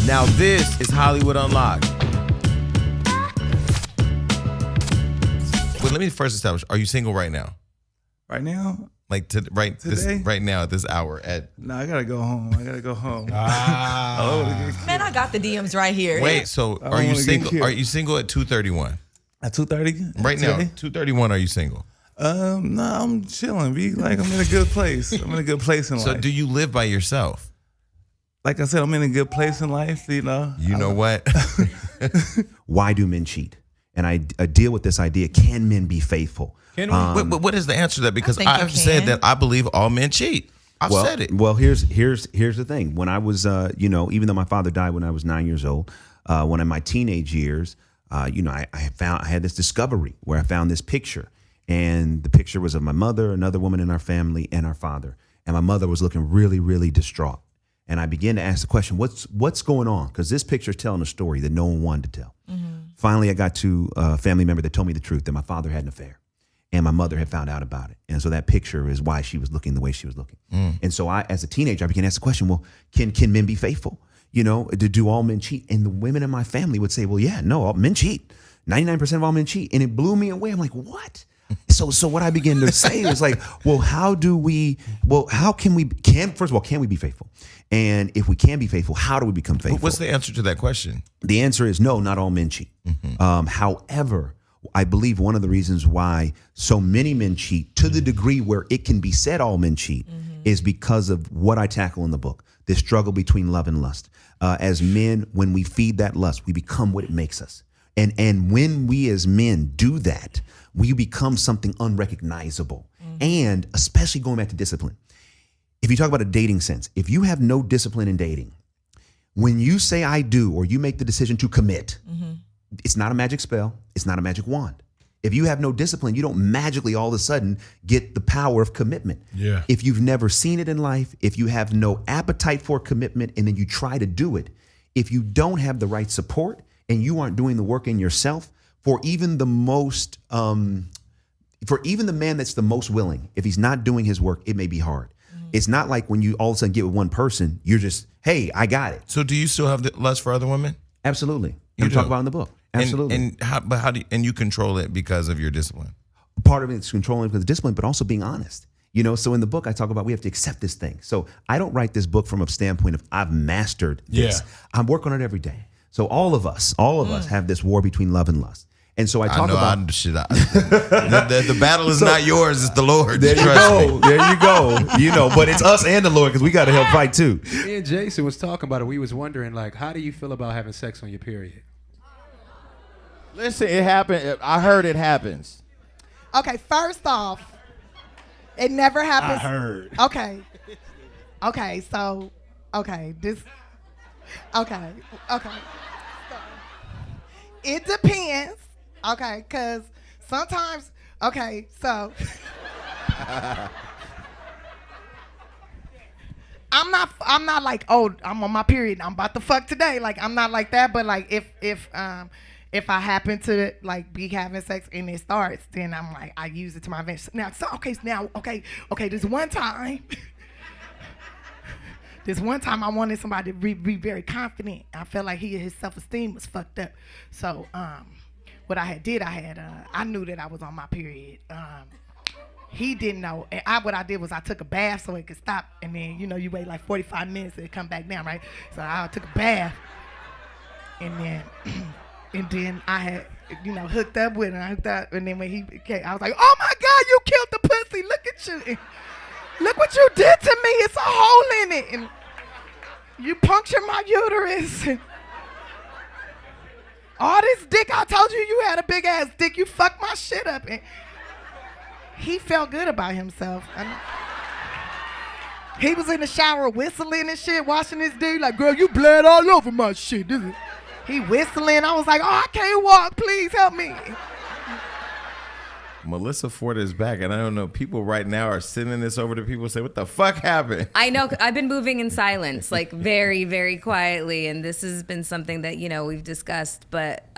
Now this is Hollywood Unlocked. Wait, let me first establish, are you single right now? Right now? Like right now at this hour at... No, I gotta go home. Man, I got the DMs right here. Wait, so are you single? Are you single at 2:31? At 2:30? Right now, 2:31. Are you single? No, I'm chilling. Like I'm in a good place. I'm in a good place in life. So do you live by yourself? Like I said, I'm in a good place in life. You know. You know what? Why do men cheat? And I deal with this idea: can men be faithful? Can we? What is the answer to that? Because I've said that I believe all men cheat. I've said it. Well, here's the thing. When I was, even though my father died when I was 9 years old, when in my teenage years, I had this discovery where I found this picture, and the picture was of my mother, another woman in our family, and our father. And my mother was looking really, really distraught. And I began to ask the question, what's going on? Because this picture is telling a story that no one wanted to tell. Finally, I got to a family member that told me the truth, that my father had an affair. And my mother had found out about it. And so that picture is why she was looking the way she was looking. And so as a teenager, I began to ask the question, well, can men be faithful? You know, do all men cheat? And the women in my family would say, well, yeah, no, all men cheat. 99% of all men cheat. And it blew me away. I'm like, what? So what I began to say was like, well, first of all, can we be faithful? And if we can be faithful, how do we become faithful? What's the answer to that question? The answer is no, not all men cheat. However, I believe one of the reasons why so many men cheat to the degree where it can be said all men cheat is because of what I tackle in the book, this struggle between love and lust. As men, when we feed that lust, we become what it makes us. And when we as men do that, we become something unrecognizable. And especially going back to discipline. If you talk about a dating sense, if you have no discipline in dating, when you say I do, or you make the decision to commit, it's not a magic spell. It's not a magic wand. If you have no discipline, you don't magically all of a sudden get the power of commitment. Yeah. If you've never seen it in life, if you have no appetite for commitment and then you try to do it, if you don't have the right support and you aren't doing the work in yourself, for even the most, for even the man that's the most willing, if he's not doing his work, it may be hard. It's not like when you all of a sudden get with one person, you're just, hey, I got it. So do you still have the lust for other women? Absolutely. You talk about it in the book. Absolutely. And how do you control it because of your discipline? Part of it is controlling because of discipline, but also being honest. You know, so in the book, I talk about we have to accept this thing. So I don't write this book from a standpoint of I've mastered this. Yeah. I'm working on it every day. So all of us have this war between love and lust. And so I talk about the battle is not yours, it's the Lord's. There you go. There you go. You know, but it's us and the Lord because we got to help fight too. Me and Jason was talking about it. We was wondering, like, how do you feel about having sex on your period? Listen, it happened. I heard it happens. Okay, first off, it never happens. I heard. Okay. Okay, so, okay. It depends. Okay, because sometimes, okay, so. I'm not like, oh, I'm on my period, I'm about to fuck today. Like, I'm not like that, but like if I happen to like be having sex and it starts, then I'm like, I use it to my advantage. Okay, this one time I wanted somebody to be very confident. I felt like his self-esteem was fucked up. So what I did, I knew that I was on my period. He didn't know. And what I did was I took a bath so it could stop. And then, you know, you wait like 45 minutes and it come back down, right? So I took a bath. And then I had, you know, hooked up with him. And then when he came, I was like, oh my God, you killed the pussy. Look at you. And look what you did to me. It's a hole in it. And you punctured my uterus. And all this dick, I told you had a big ass dick. You fucked my shit up. And he felt good about himself. He was in the shower whistling and shit, washing his dick. Like, girl, you bled all over my shit. He whistling. I was like, oh, I can't walk. Please help me. Melissa Ford is back, and I don't know, people right now are sending this over to people and say, what the fuck happened? I know, I've been moving in silence, like very, very quietly, and this has been something that, you know, we've discussed, but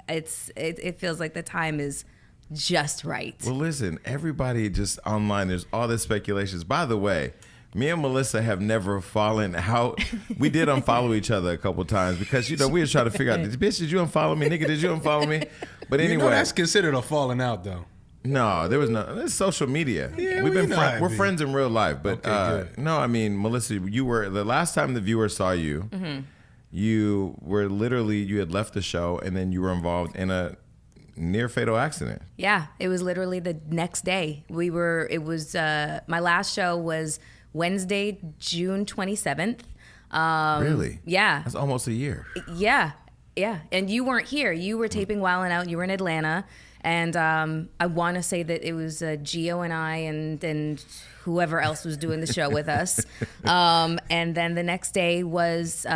it feels like the time is just right. Well, listen, everybody just online, there's all this speculations. By the way, Me and Melissa have never fallen out. We did unfollow each other a couple times because, we were trying to figure out, bitch, did you unfollow me? Nigga, did you unfollow me? But anyway. That's considered a falling out, though. No, there was no. It's social media. Yeah, we're friends in real life, but Okay, no, I mean, Melissa, you were the last time the viewer saw you. You were literally you had left the show and then you were involved in a near fatal accident. Yeah, it was literally the next day. It was my last show was Wednesday, June 27th. Really? Yeah. That's almost a year. Yeah. And you weren't here. You were taping Wild 'N Out. You were in Atlanta. And I want to say that it was Gio and I and whoever else was doing the show with us. And then the next day was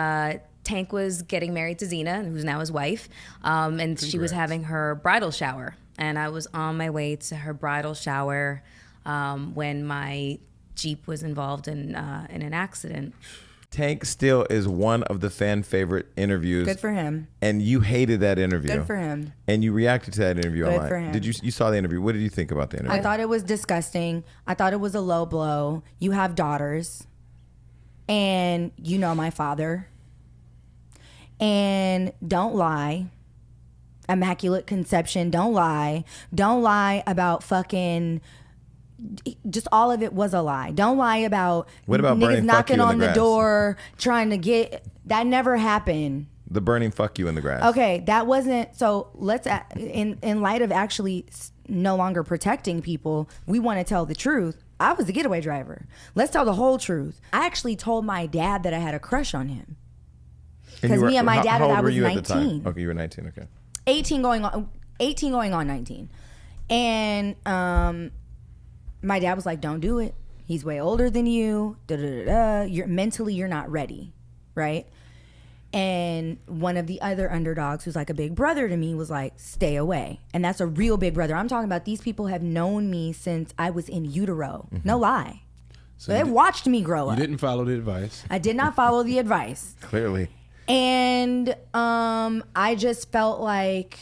Tank was getting married to Zena, who's now his wife. And she was having her bridal shower. And I was on my way to her bridal shower when my Jeep was involved in an accident. Tank still is one of the fan favorite interviews. Good for him. And you hated that interview. Good for him. And you reacted to that interview Good online. for him. Did you saw the interview? What did you think about the interview? I thought it was disgusting. I thought it was a low blow. You have daughters, and you know my father. And don't lie. Immaculate conception. Don't lie. Don't lie about fucking. Just all of it was a lie. Don't lie about What about niggas burning fuck knocking you in on the the grass? door trying to get. That never happened. The burning fuck you in the grass. Okay, that wasn't so. Let's in light of actually no longer protecting people, we want to tell the truth. I was the getaway driver. Let's tell the whole truth. I actually told my dad that I had a crush on him because me and my dad how and old I were was you 19. At the time? Okay, you were 19. Okay. 18 going on 19, and my dad was like, "Don't do it. He's way older than you. Da da da da. You're mentally you're not ready, right?" And one of the other underdogs, who's like a big brother to me, was like, "Stay away." And that's a real big brother. I'm talking about these people have known me since I was in utero. No lie. So they watched me grow up. You didn't follow the advice. I did not follow the advice. Clearly. And I just felt like,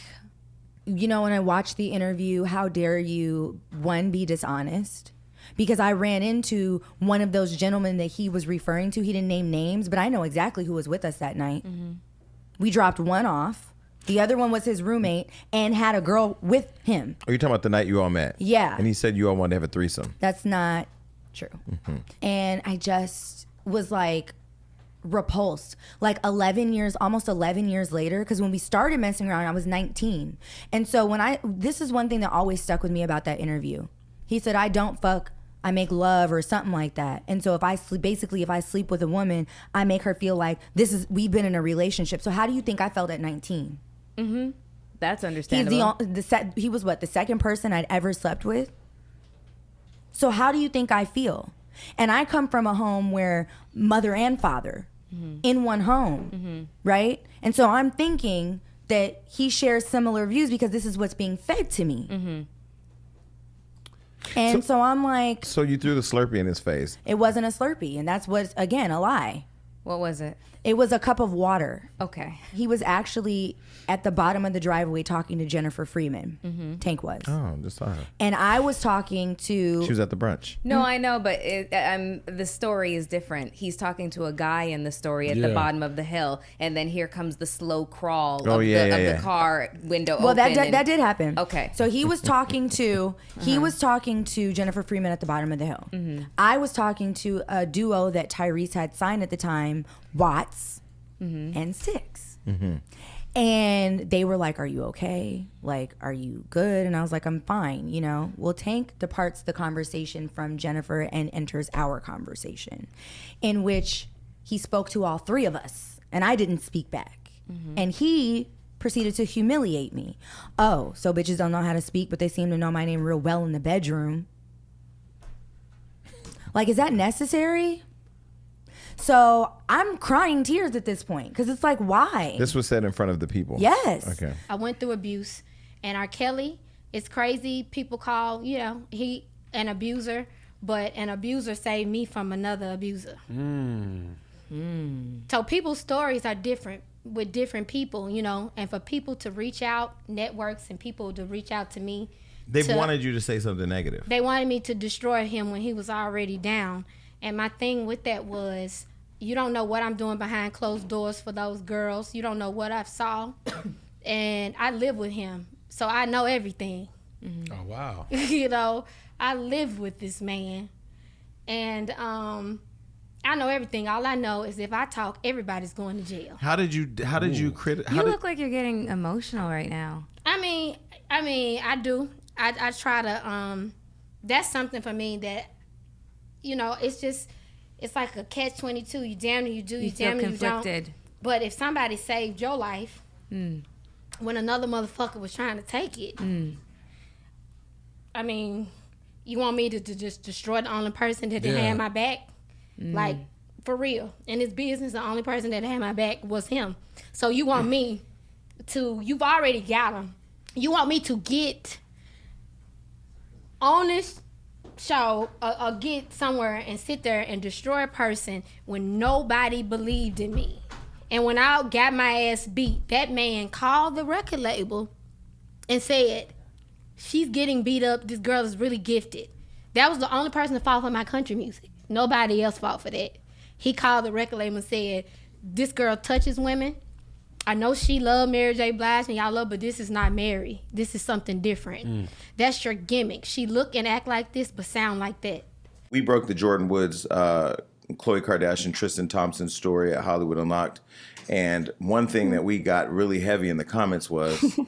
when I watched the interview, how dare you, one, be dishonest? Because I ran into one of those gentlemen that he was referring to. He didn't name names, but I know exactly who was with us that night. Mm-hmm. We dropped one off. The other one was his roommate and had a girl with him. Are you talking about the night you all met? Yeah. And he said you all wanted to have a threesome. That's not true. Mm-hmm. And I just was like repulsed. Like almost 11 years later, because when we started messing around, I was 19. And so this is one thing that always stuck with me about that interview. He said, I don't fuck, I make love or something like that. And so if I sleep with a woman, I make her feel like we've been in a relationship. So how do you think I felt at 19? Mm-hmm. That's understandable. He was the second person I'd ever slept with? So how do you think I feel? And I come from a home where mother and father in one home, right? And so I'm thinking that he shares similar views because this is what's being fed to me. And so I'm like... So you threw the Slurpee in his face. It wasn't a Slurpee, and that's what's, again, a lie. What was it? It was a cup of water. Okay. He was actually at the bottom of the driveway talking to Jennifer Freeman. Tank was. Oh, just saw her. And I was talking to... She was at the brunch. No, I know, but the story is different. He's talking to a guy in the story at the bottom of the hill, and then here comes the slow crawl of the car window open. Well, that did happen. Okay. So he was talking to Jennifer Freeman at the bottom of the hill. I was talking to a duo that Tyrese had signed at the time, Watts and Six. And they were like, are you okay? Like, are you good? And I was like, I'm fine, Well, Tank departs the conversation from Jennifer and enters our conversation, in which he spoke to all three of us, and I didn't speak back. And he proceeded to humiliate me. Oh, so bitches don't know how to speak, but they seem to know my name real well in the bedroom. Like, is that necessary? So I'm crying tears at this point because it's like, why? This was said in front of the people. Yes. Okay. I went through abuse, and R. Kelly, it's crazy. People call, he an abuser, but an abuser saved me from another abuser. So people's stories are different with different people, and for people to reach out, networks and people to reach out to me. They've wanted you to say something negative. They wanted me to destroy him when he was already down. And my thing with that was, you don't know what I'm doing behind closed doors for those girls. You don't know what I've saw. And I live with him, so I know everything. Oh, wow. You know, I live with this man. And I know everything. All I know is if I talk, everybody's going to jail. How did you You look like you're getting emotional right now. I mean, I do. I try to, that's something for me that, you know, it's like a catch-22. You damn you do, you damn you don't. Conflicted. But if somebody saved your life when another motherfucker was trying to take it, I mean, you want me to just destroy the only person that didn't have my back? Like, for real. In this business, the only person that had my back was him. So you want me to, you've already got him. You want me to get on this show or get somewhere and sit there and destroy a person when nobody believed in me. And when I got my ass beat, that man called the record label and said, she's getting beat up. This girl is really gifted. That was the only person to fought for my country music. Nobody else fought for that. He called the record label and said, this girl touches women. I know she loved Mary J. Blige and y'all love, but this is not Mary. This is something different. That's your gimmick. She look and act like this, but sound like that. We broke the Jordan Woods, Khloe Kardashian, Tristan Thompson story at Hollywood Unlocked. And one thing that we got really heavy in the comments was...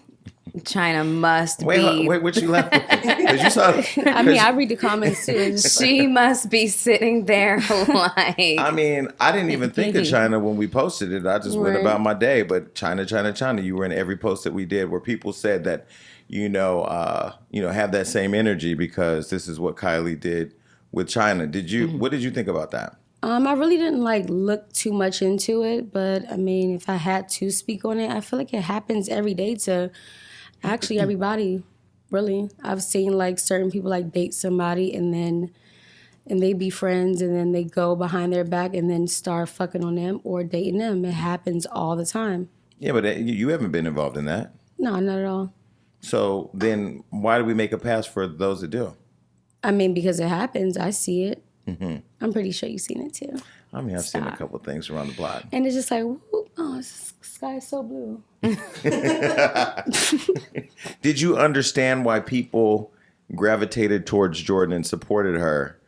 CHYNA must be. Wait, what you left? Because you saw. I mean, I read the comments too. She must be sitting there like. I mean, I didn't even think of CHYNA when we posted it. I just went about my day. But CHYNA, you were in every post that we did where people said that, have that same energy because this is what Kylie did with CHYNA. Did you? What did you think about that? I really didn't look too much into it, but I mean, if I had to speak on it, I feel like it happens every day to. Actually, everybody, really. I've seen certain people date somebody and they be friends and then they go behind their back and then start fucking on them or dating them. It happens all the time. Yeah, but you haven't been involved in that. No, not at all. So then why do we make a pass for those that do? I mean, because it happens. I see it. I'm pretty sure you've seen it too. I mean, I've seen a couple of things around the block. And it's just whoop, oh, sky is so blue. Did you understand why people gravitated towards Jordan and supported her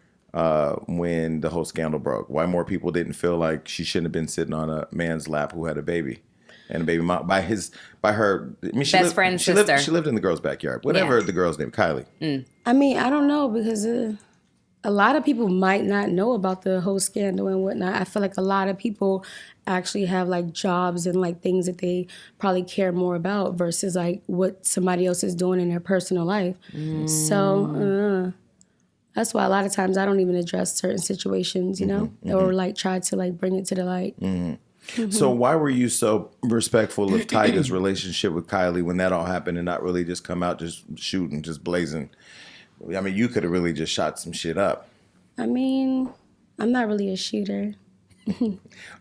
when the whole scandal broke? Why more people didn't feel like she shouldn't have been sitting on a man's lap who had a baby and a baby mom by her? I mean, best friend's sister. She lived in the girl's backyard. Whatever the girl's name, Kylie. I mean, I don't know because a lot of people might not know about the whole scandal and whatnot. I feel like a lot of people actually have jobs and things that they probably care more about versus what somebody else is doing in their personal life. So that's why a lot of times I don't even address certain situations, or try to bring it to the light. So why were you so respectful of Tyga's relationship with Kylie when that all happened and not really just come out just shooting, just blazing? I mean, you could have really just shot some shit up. I mean, I'm not really a shooter.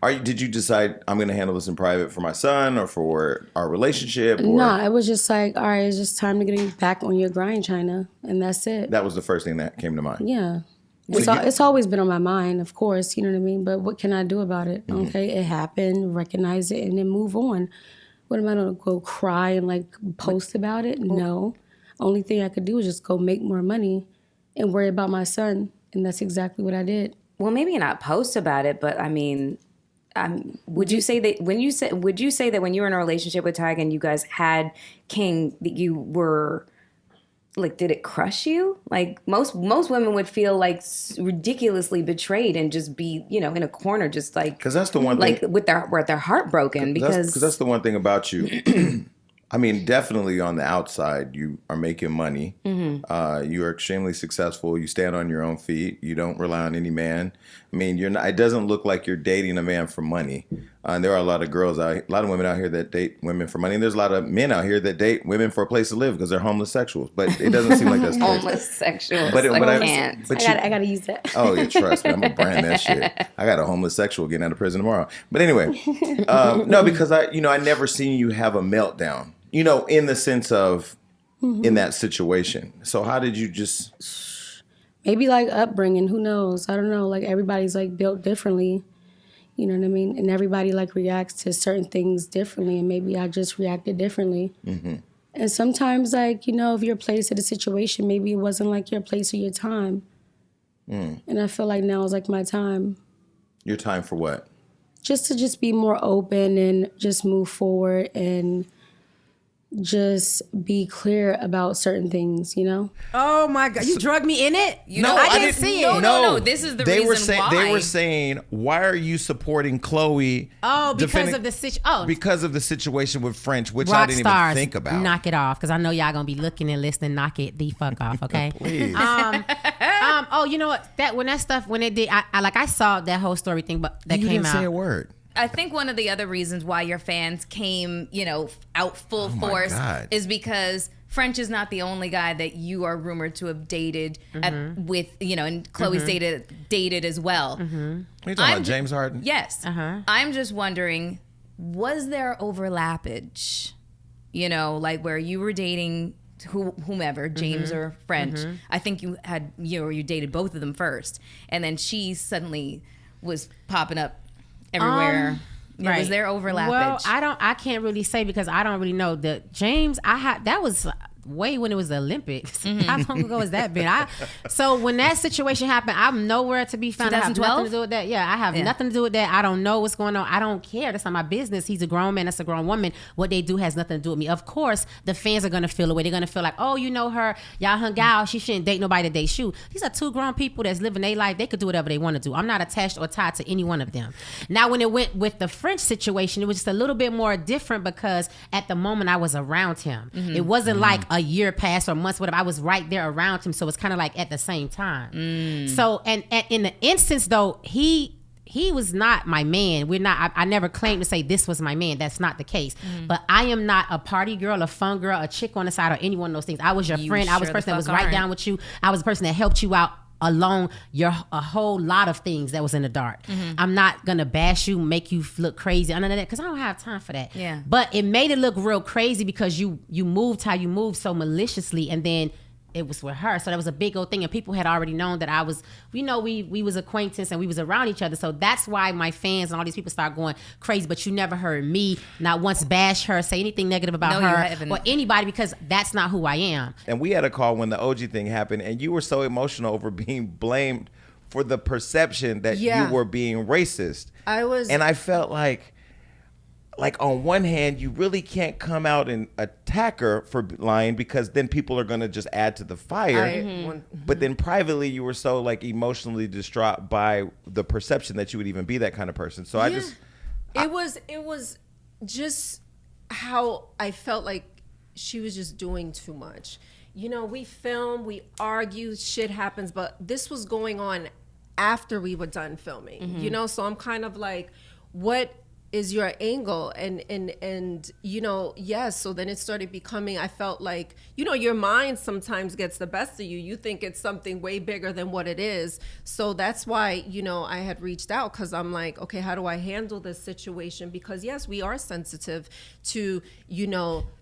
Did you decide I'm going to handle this in private for my son or for our relationship? Or? No, it was just all right, it's just time to get back on your grind, CHYNA, and that's it. That was the first thing that came to mind. Yeah. It's always been on my mind, of course, you know what I mean? But what can I do about it? Okay, it happened, recognize it, and then move on. What am I going to go cry and post about it? No. Only thing I could do is just go make more money and worry about my son. And that's exactly what I did. Well, maybe not post about it, but I mean, would you say that when you were in a relationship with Tyga and you guys had King, that you were did it crush you? Most women would feel ridiculously betrayed and just be, in a corner, just because that's the one thing with their heart broken because that's the one thing about you. I mean, definitely on the outside, you are making money. You are extremely successful. You stand on your own feet. You don't rely on any man. I mean, it doesn't look like you're dating a man for money. And there are a lot of women out here that date women for money. And there's a lot of men out here that date women for a place to live because they're homeless sexuals. But it doesn't seem like that's homeless sexuals. I gotta use that. Oh yeah, trust me, I'm gonna brand that shit. I got a homeless sexual getting out of prison tomorrow. But anyway, no, because I never seen you have a meltdown. In the sense of in that situation. So how did you just? maybe like upbringing, who knows? I don't know. Like everybody's like built differently. You know what I mean? And everybody like reacts to certain things differently, and maybe I just reacted differently. Mm-hmm. And sometimes, like, you know, if you're placed in a situation, maybe it wasn't like your place or your time. And I feel like now is like my time. Your time for what? Just to be more open and just move forward and just be clear about certain things, you know? Oh my God, you drugged me in it? I didn't see it. No, this is the reason why. They were saying, why are you supporting Chloe? Oh, because of the because of the situation with French, which Rock I didn't stars, even think about. Knock it off, because I know y'all gonna be looking and listening. Knock it the fuck off, okay? Please. Oh, you know what? When it did, I saw that whole story thing, but that you came didn't out. say a word. I think one of the other reasons why your fans came, out full force is because French is not the only guy that you are rumored to have dated and Chloe's dated as well. Are you talking about James Harden? Yes. I'm just wondering, was there overlappage? Like where you were dating whomever, James or French. I think you dated both of them first, and then she suddenly was popping up everywhere. Right. Was there overlappage? Well, I can't really say because I don't really know. The James, that was way when it was the Olympics. How long ago has that been? So when that situation happened, I'm nowhere to be found. I have nothing to do with that. Yeah, I have nothing to do with that. I don't know what's going on. I don't care. That's not my business. He's a grown man. That's a grown woman. What they do has nothing to do with me. Of course, the fans are going to feel away. They're going to feel like, oh, you know her. Y'all hung out. She shouldn't date nobody that they shoot. These are two grown people that's living their life. They could do whatever they want to do. I'm not attached or tied to any one of them. Now, when it went with the French situation, it was just a little bit more different because at the moment I was around him. It wasn't like a year passed or months, whatever. I was right there around him, so it's kind of like at the same time. So, and in the instance though, he was not my man. I never claimed to say this was my man. That's not the case. But I am not a party girl, a fun girl, a chick on the side, or any one of those things. I was your friend. I was the person that was right down with you. I was the person that helped you out along a whole lot of things that was in the dark. I'm not gonna bash you, make you look crazy, none of that, because I don't have time for that. Yeah. But it made it look real crazy because you moved how you moved so maliciously, and then it was with her. So that was a big old thing, and people had already known that I was, we was acquaintance and we was around each other. So that's why my fans and all these people start going crazy. But you never heard me not once bash her, say anything negative about her or anybody, because that's not who I am. And we had a call when the OG thing happened, and you were so emotional over being blamed for the perception that you were being racist. And I felt like on one hand, you really can't come out and attack her for lying because then people are going to just add to the fire. But then privately, you were so like emotionally distraught by the perception that you would even be that kind of person. So it was just how I felt like she was just doing too much. We film, we argue, shit happens, but this was going on after we were done filming, so I'm kind of like, what is your angle? And yes, so then it started becoming, I felt like, your mind sometimes gets the best of you. You think it's something way bigger than what it is. So that's why, I had reached out, because I'm like, okay, how do I handle this situation? Because yes, we are sensitive to,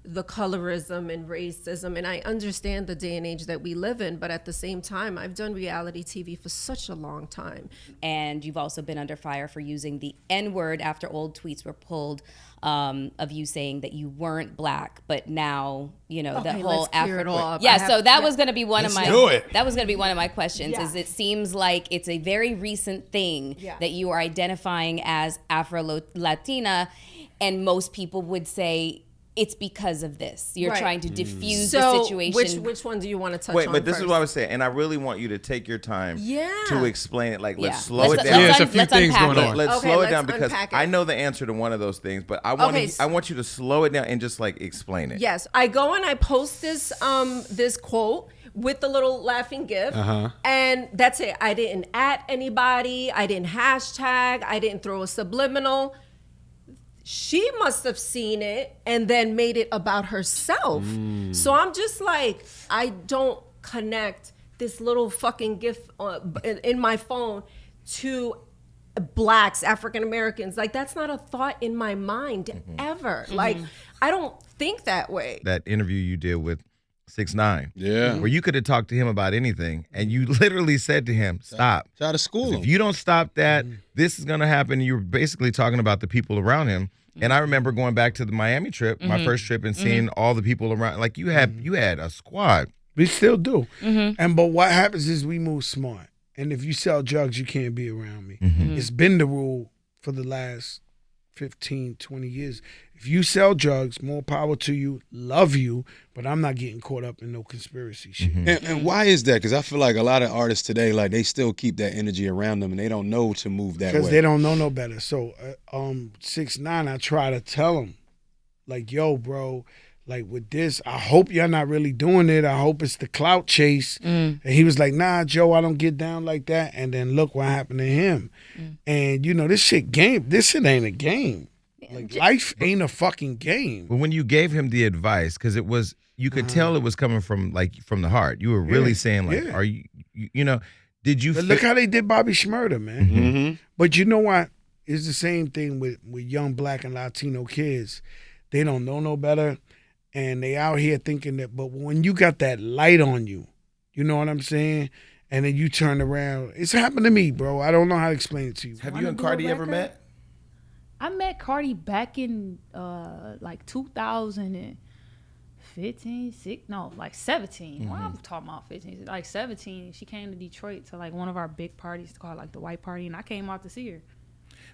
the colorism and racism. And I understand the day and age that we live in, but at the same time, I've done reality TV for such a long time. And you've also been under fire for using the N-word after old tweets were pulled of you saying that you weren't black, but now the whole African. Yeah, so that was going to be one of my. That was going to be one of my questions. Yeah. Is it seems like it's a very recent thing that you are identifying as Afro-Latina, and most people would say it's because of this. You're trying to diffuse the situation. Which one do you want to touch on? Wait, but this first? is what I was saying, and I really want you to take your time to explain it. Like, let's slow it down. There's a few things going on. Let's slow it down, because I know the answer to one of those things, but I want you to slow it down and just like explain it. Yes, I go and I post this this quote with the little laughing gif, and that's it. I didn't @ anybody. I didn't hashtag. I didn't throw a subliminal. She must have seen it and then made it about herself. So I'm just like, I don't connect this little fucking GIF in my phone to blacks, African Americans. Like, that's not a thought in my mind ever. Like, I don't think that way. That interview you did with 6ix9ine. Yeah. Where you could have talked to him about anything, and you literally said to him, stop. Try to school him. If you don't stop that, this is going to happen. You were basically talking about the people around him. And I remember going back to the Miami trip, my first trip, and seeing all the people around. Like you had a squad. We still do. But what happens is we move smart. And if you sell drugs, you can't be around me. It's been the rule for the last 15, 20 years. If you sell drugs, more power to you, love you, but I'm not getting caught up in no conspiracy shit. And why is that? Because I feel like a lot of artists today, like they still keep that energy around them and they don't know to move that way. Because they don't know no better. So 6ix9ine, I try to tell him, like, yo, bro, like with this, I hope you're not really doing it. I hope it's the clout chase. And he was like, nah, Joe, I don't get down like that. And then look what happened to him. And you know, this shit ain't a game. Like life ain't a fucking game. But when you gave him the advice, because it was, you could tell it was coming from the heart. You were really saying like, are you know, did you? But look how they did Bobby Shmurda, man. But you know what? It's the same thing with young Black and Latino kids. They don't know no better, and they out here thinking that. But when you got that light on you, you know what I'm saying? And then you turn around. It's happened to me, bro. I don't know how to explain it to you. Have you and Cardi ever met? I met Cardi back in like 2015, 17. Well, I'm talking about 15, like 17. She came to Detroit to like one of our big parties called like the White Party, and I came out to see her.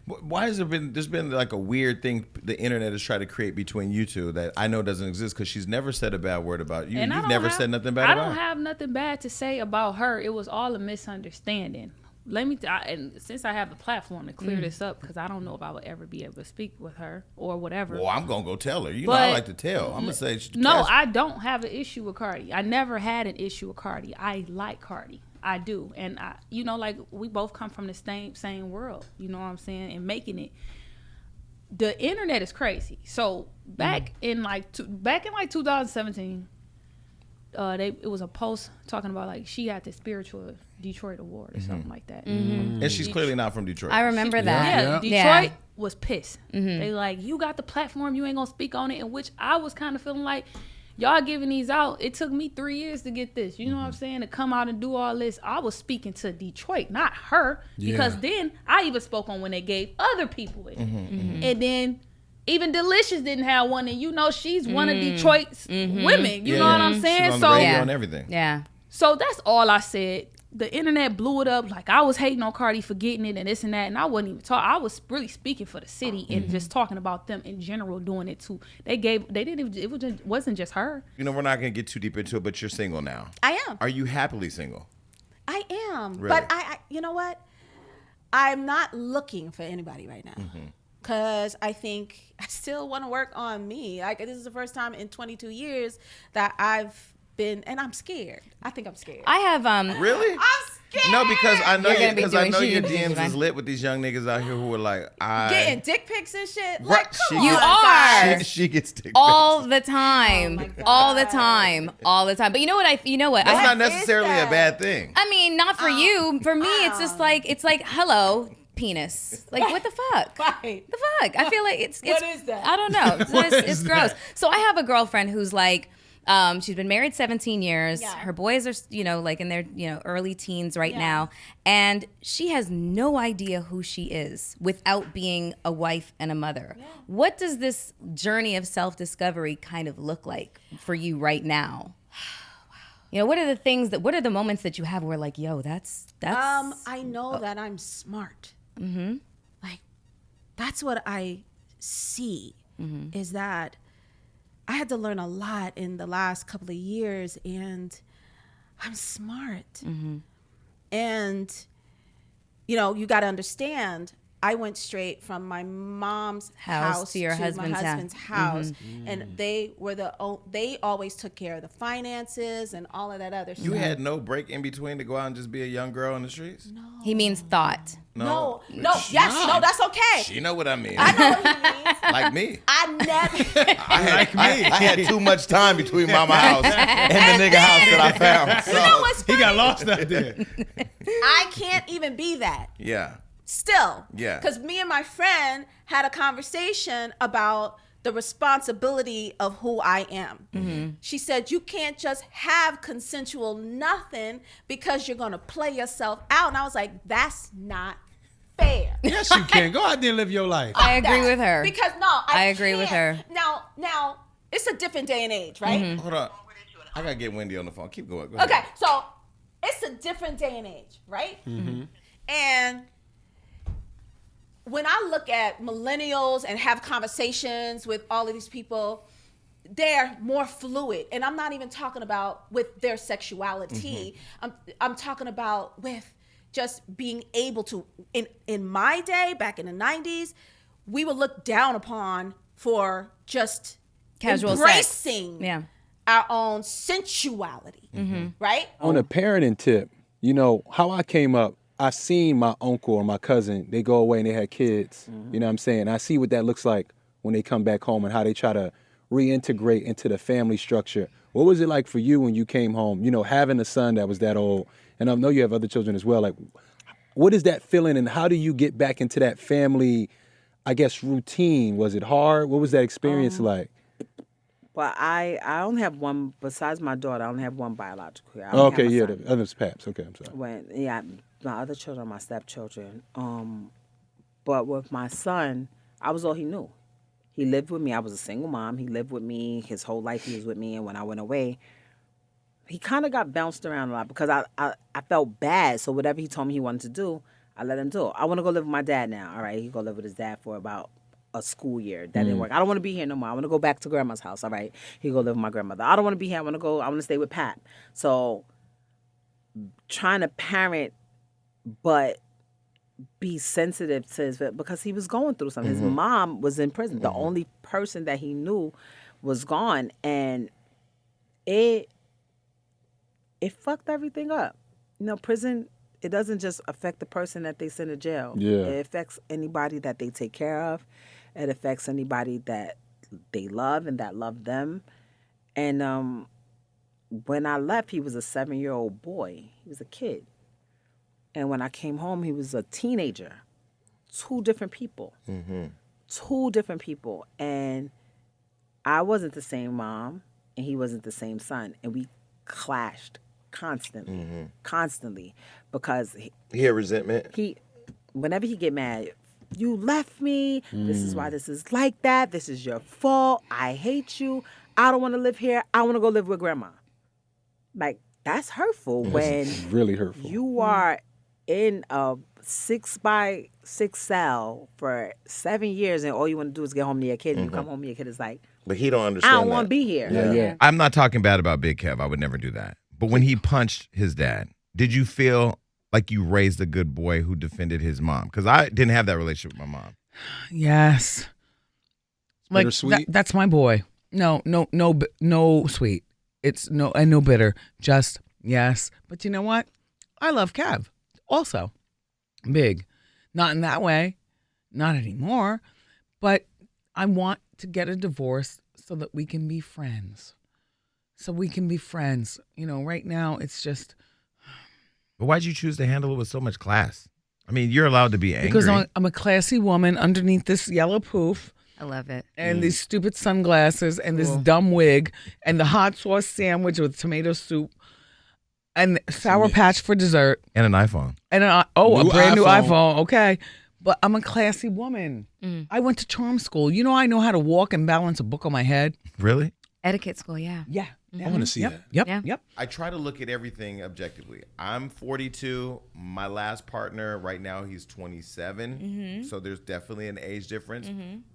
Why has there's been like a weird thing the internet has tried to create between you two that I know doesn't exist, because she's never said a bad word about you. And you've never said nothing bad about her. I don't have nothing bad to say about her. It was all a misunderstanding. And since I have the platform to clear this up, because I don't know if I would ever be able to speak with her or whatever. Well, I'm gonna go tell her. You know, I like to tell. I'm gonna say no. I don't have an issue with Cardi. I never had an issue with Cardi. I like Cardi. I do, and you know, like we both come from the same world. You know what I'm saying? And making it. The internet is crazy. So back in like 2017. It was a post talking about like she got the spiritual Detroit award or something like that. And she's clearly not from Detroit. I remember that. Detroit was pissed. They like, you got the platform, you ain't gonna speak on it. In which I was kind of feeling like, y'all giving these out. It took me 3 years to get this. You know what I'm saying? To come out and do all this. I was speaking to Detroit, not her, because then I even spoke on when they gave other people it, and then. Even Delicious didn't have one, and you know she's one of Detroit's women. You know what I'm saying? She's on the radio and everything. Yeah. So that's all I said. The internet blew it up. Like I was hating on Cardi for getting it and this and that, and I wasn't even talking. I was really speaking for the city and just talking about them in general doing it too. They didn't even. It wasn't just her. You know, we're not gonna get too deep into it, but you're single now. I am. Are you happily single? I am. Really? But I you know what? I'm not looking for anybody right now. Because I think I still want to work on me. Like this is the first time in 22 years that I've been, and I'm scared. I think I'm scared. I have Really? I'm scared. No, because I know your shoes. DMs is lit with these young niggas out here who are like, getting dick pics and shit. Right. Like, come on, You guys. are. She gets dick all pics. the time, all the time. But you know what? That's not necessarily a bad thing. I mean, not for you. For me, it's just like hello. Penis. Like, what the fuck? Right. The fuck? I feel like it's What is that? I don't know. It's gross. So I have a girlfriend who's like, she's been married 17 years. Yeah. Her boys are, like in their, early teens right now. And she has no idea who she is without being a wife and a mother. Yeah. What does this journey of self-discovery kind of look like for you right now? What are the moments that you have where like, yo, that's I know that I'm smart. Like, that's what I see is that I had to learn a lot in the last couple of years, and I'm smart. And, you got to understand, I went straight from my mom's house to your husband's my husband's house, and they always took care of the finances and all of that other stuff. You had no break in between to go out and just be a young girl in the streets? No. He means thought. No, that's okay. She know what I mean. I know what he means. Like me. I never. I had too much time between mama house and the nigga house that I found. So. You know what's funny? He got lost out there. I can't even be that. Yeah. Still. Yeah. Because me and my friend had a conversation about the responsibility of who I am. She said, you can't just have consensual nothing because you're going to play yourself out. And I was like, that's not fair. Yes, you can. Go out there and live your life. I agree with her. Because I agree with her. Now, it's a different day and age, right? Hold on. I got to get Wendy on the phone. Keep going. Go ahead. Okay, so it's a different day and age, right? And when I look at millennials and have conversations with all of these people, they're more fluid. And I'm not even talking about with their sexuality. I'm talking about with just being able to, in my day, back in the 90s, we were looked down upon for just casual embracing sex. our own sensuality, right? On a parenting tip, you know, how I came up, I seen my uncle or my cousin, they go away and they had kids. You know what I'm saying? I see what that looks like when they come back home and how they try to reintegrate into the family structure. What was it like for you when you came home, you know, having a son that was that old? And I know you have other children as well. Like, what is that feeling and how do you get back into that family, I guess, routine? Was it hard? What was that experience like? Well, I only have one, besides my daughter, I only have one biological. Oh, okay, yeah, the other's Paps. Okay, I'm sorry. My other children are my stepchildren. But with my son, I was all he knew. He lived with me. I was a single mom. He lived with me. His whole life he was with me. And when I went away, he kind of got bounced around a lot because I felt bad. So whatever he told me he wanted to do, I let him do. I want to go live with my dad now. All right, he go live with his dad for about a school year. That didn't work. I don't want to be here no more. I want to go back to grandma's house. All right, he go live with my grandmother. I don't want to be here. I want to stay with Pat. So trying to parent, but be sensitive to his, because he was going through something. His mom was in prison. The only person that he knew was gone, and it fucked everything up. You know, prison, it doesn't just affect the person that they send to jail. Yeah. It affects anybody that they take care of. It affects anybody that they love and that love them. And when I left, he was a 7-year-old boy. He was a kid. And when I came home, he was a teenager. 2 different people. 2 different people. And I wasn't the same mom, and he wasn't the same son. And we clashed constantly. Because he had resentment. Whenever he get mad, you left me. This is why this is like that. This is your fault. I hate you. I don't want to live here. I want to go live with grandma. Like, that's hurtful when really hurtful. You are in a 6x6 cell for 7 years and all you want to do is get home to your kid and you come home and your kid is like, but he don't understand. I don't want to be here. Yeah. I'm not talking bad about Big Kev. I would never do that. But when he punched his dad, did you feel like you raised a good boy who defended his mom? Because I didn't have that relationship with my mom. Yes. Like bittersweet? that's my boy. No sweet. It's no bitter. Just yes. But you know what? I love Kev. Also, big. Not in that way. Not anymore. But I want to get a divorce so that we can be friends. You know, right now it's just. But why'd you choose to handle it with so much class? I mean, you're allowed to be angry. Because I'm a classy woman underneath this yellow poof. I love it. And these stupid sunglasses and this dumb wig and the hot sauce sandwich with tomato soup and Sour Patch for dessert. And an iPhone. And a brand new iPhone. Okay. But I'm a classy woman. I went to charm school. You know, I know how to walk and balance a book on my head. Really? Etiquette school, yeah. Yeah. I want to see that. Yep. I try to look at everything objectively. I'm 42. My last partner right now, he's 27. So there's definitely an age difference.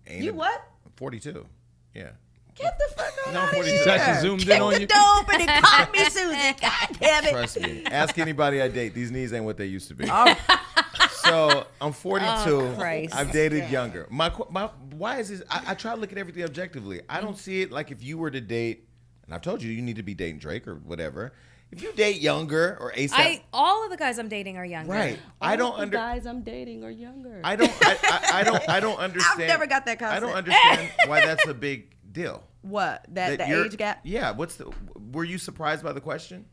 You what? 42. Yeah. Get the fuck No, out of 42. here. Sasha zoomed in on you. Kick the door open and call me Susie. God damn it. Trust me. Ask anybody I date. These knees ain't what they used to be. So I'm 42. Oh, Christ. I've dated younger. My why is this? I try to look at everything objectively. I don't see it like if you were to date, and I've told you need to be dating Drake or whatever. If you date younger or ASAP, all of the guys I'm dating are younger. right? Guys I'm dating are younger. I don't understand. I've never got that concept. I don't understand why that's a big deal. What? That the you're- age gap? Yeah. Were you surprised by the question?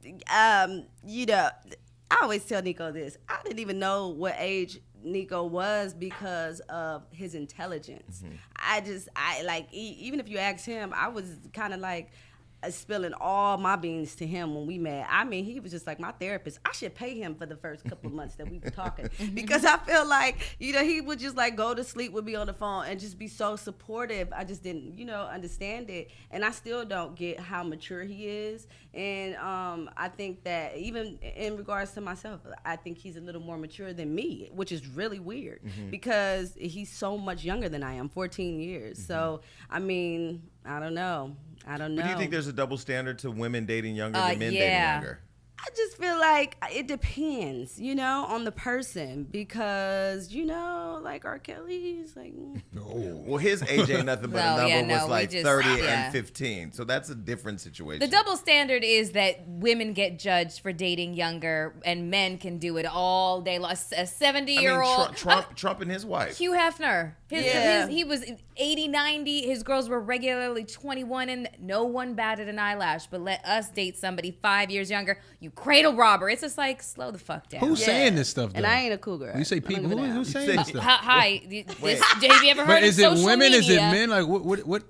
You know, I always tell Nico this. I didn't even know what age Nico was because of his intelligence. I like, even if you ask him, I was kind of like spilling all my beans to him when we met. I mean, he was just like my therapist. I should pay him for the first couple of months that we were talking because I feel like, you know, he would just like go to sleep with me on the phone and just be so supportive. I just didn't, you know, understand it. And I still don't get how mature he is. And I think that even in regards to myself, I think he's a little more mature than me, which is really weird because he's so much younger than I am, 14 years. So, I mean, I don't know. But do you think there's a double standard to women dating younger than men dating younger? I just feel like it depends, you know, on the person because, you know, like R. Kelly's like. Well, his age ain't nothing but a number was like 30 and 15. So that's a different situation. The double standard is that women get judged for dating younger and men can do it all day long. A 70-year-old. Trump and his wife. Hugh Hefner. He was 80, 90. His girls were regularly 21 and no one batted an eyelash. But let us date somebody 5 years younger. You cradle robber. It's just like, slow the fuck down. Who's saying this stuff, though? And I ain't a cougar. You say people. Who's saying this stuff? Hi. Have you ever heard of social media? But is it women? Is it men? Like, what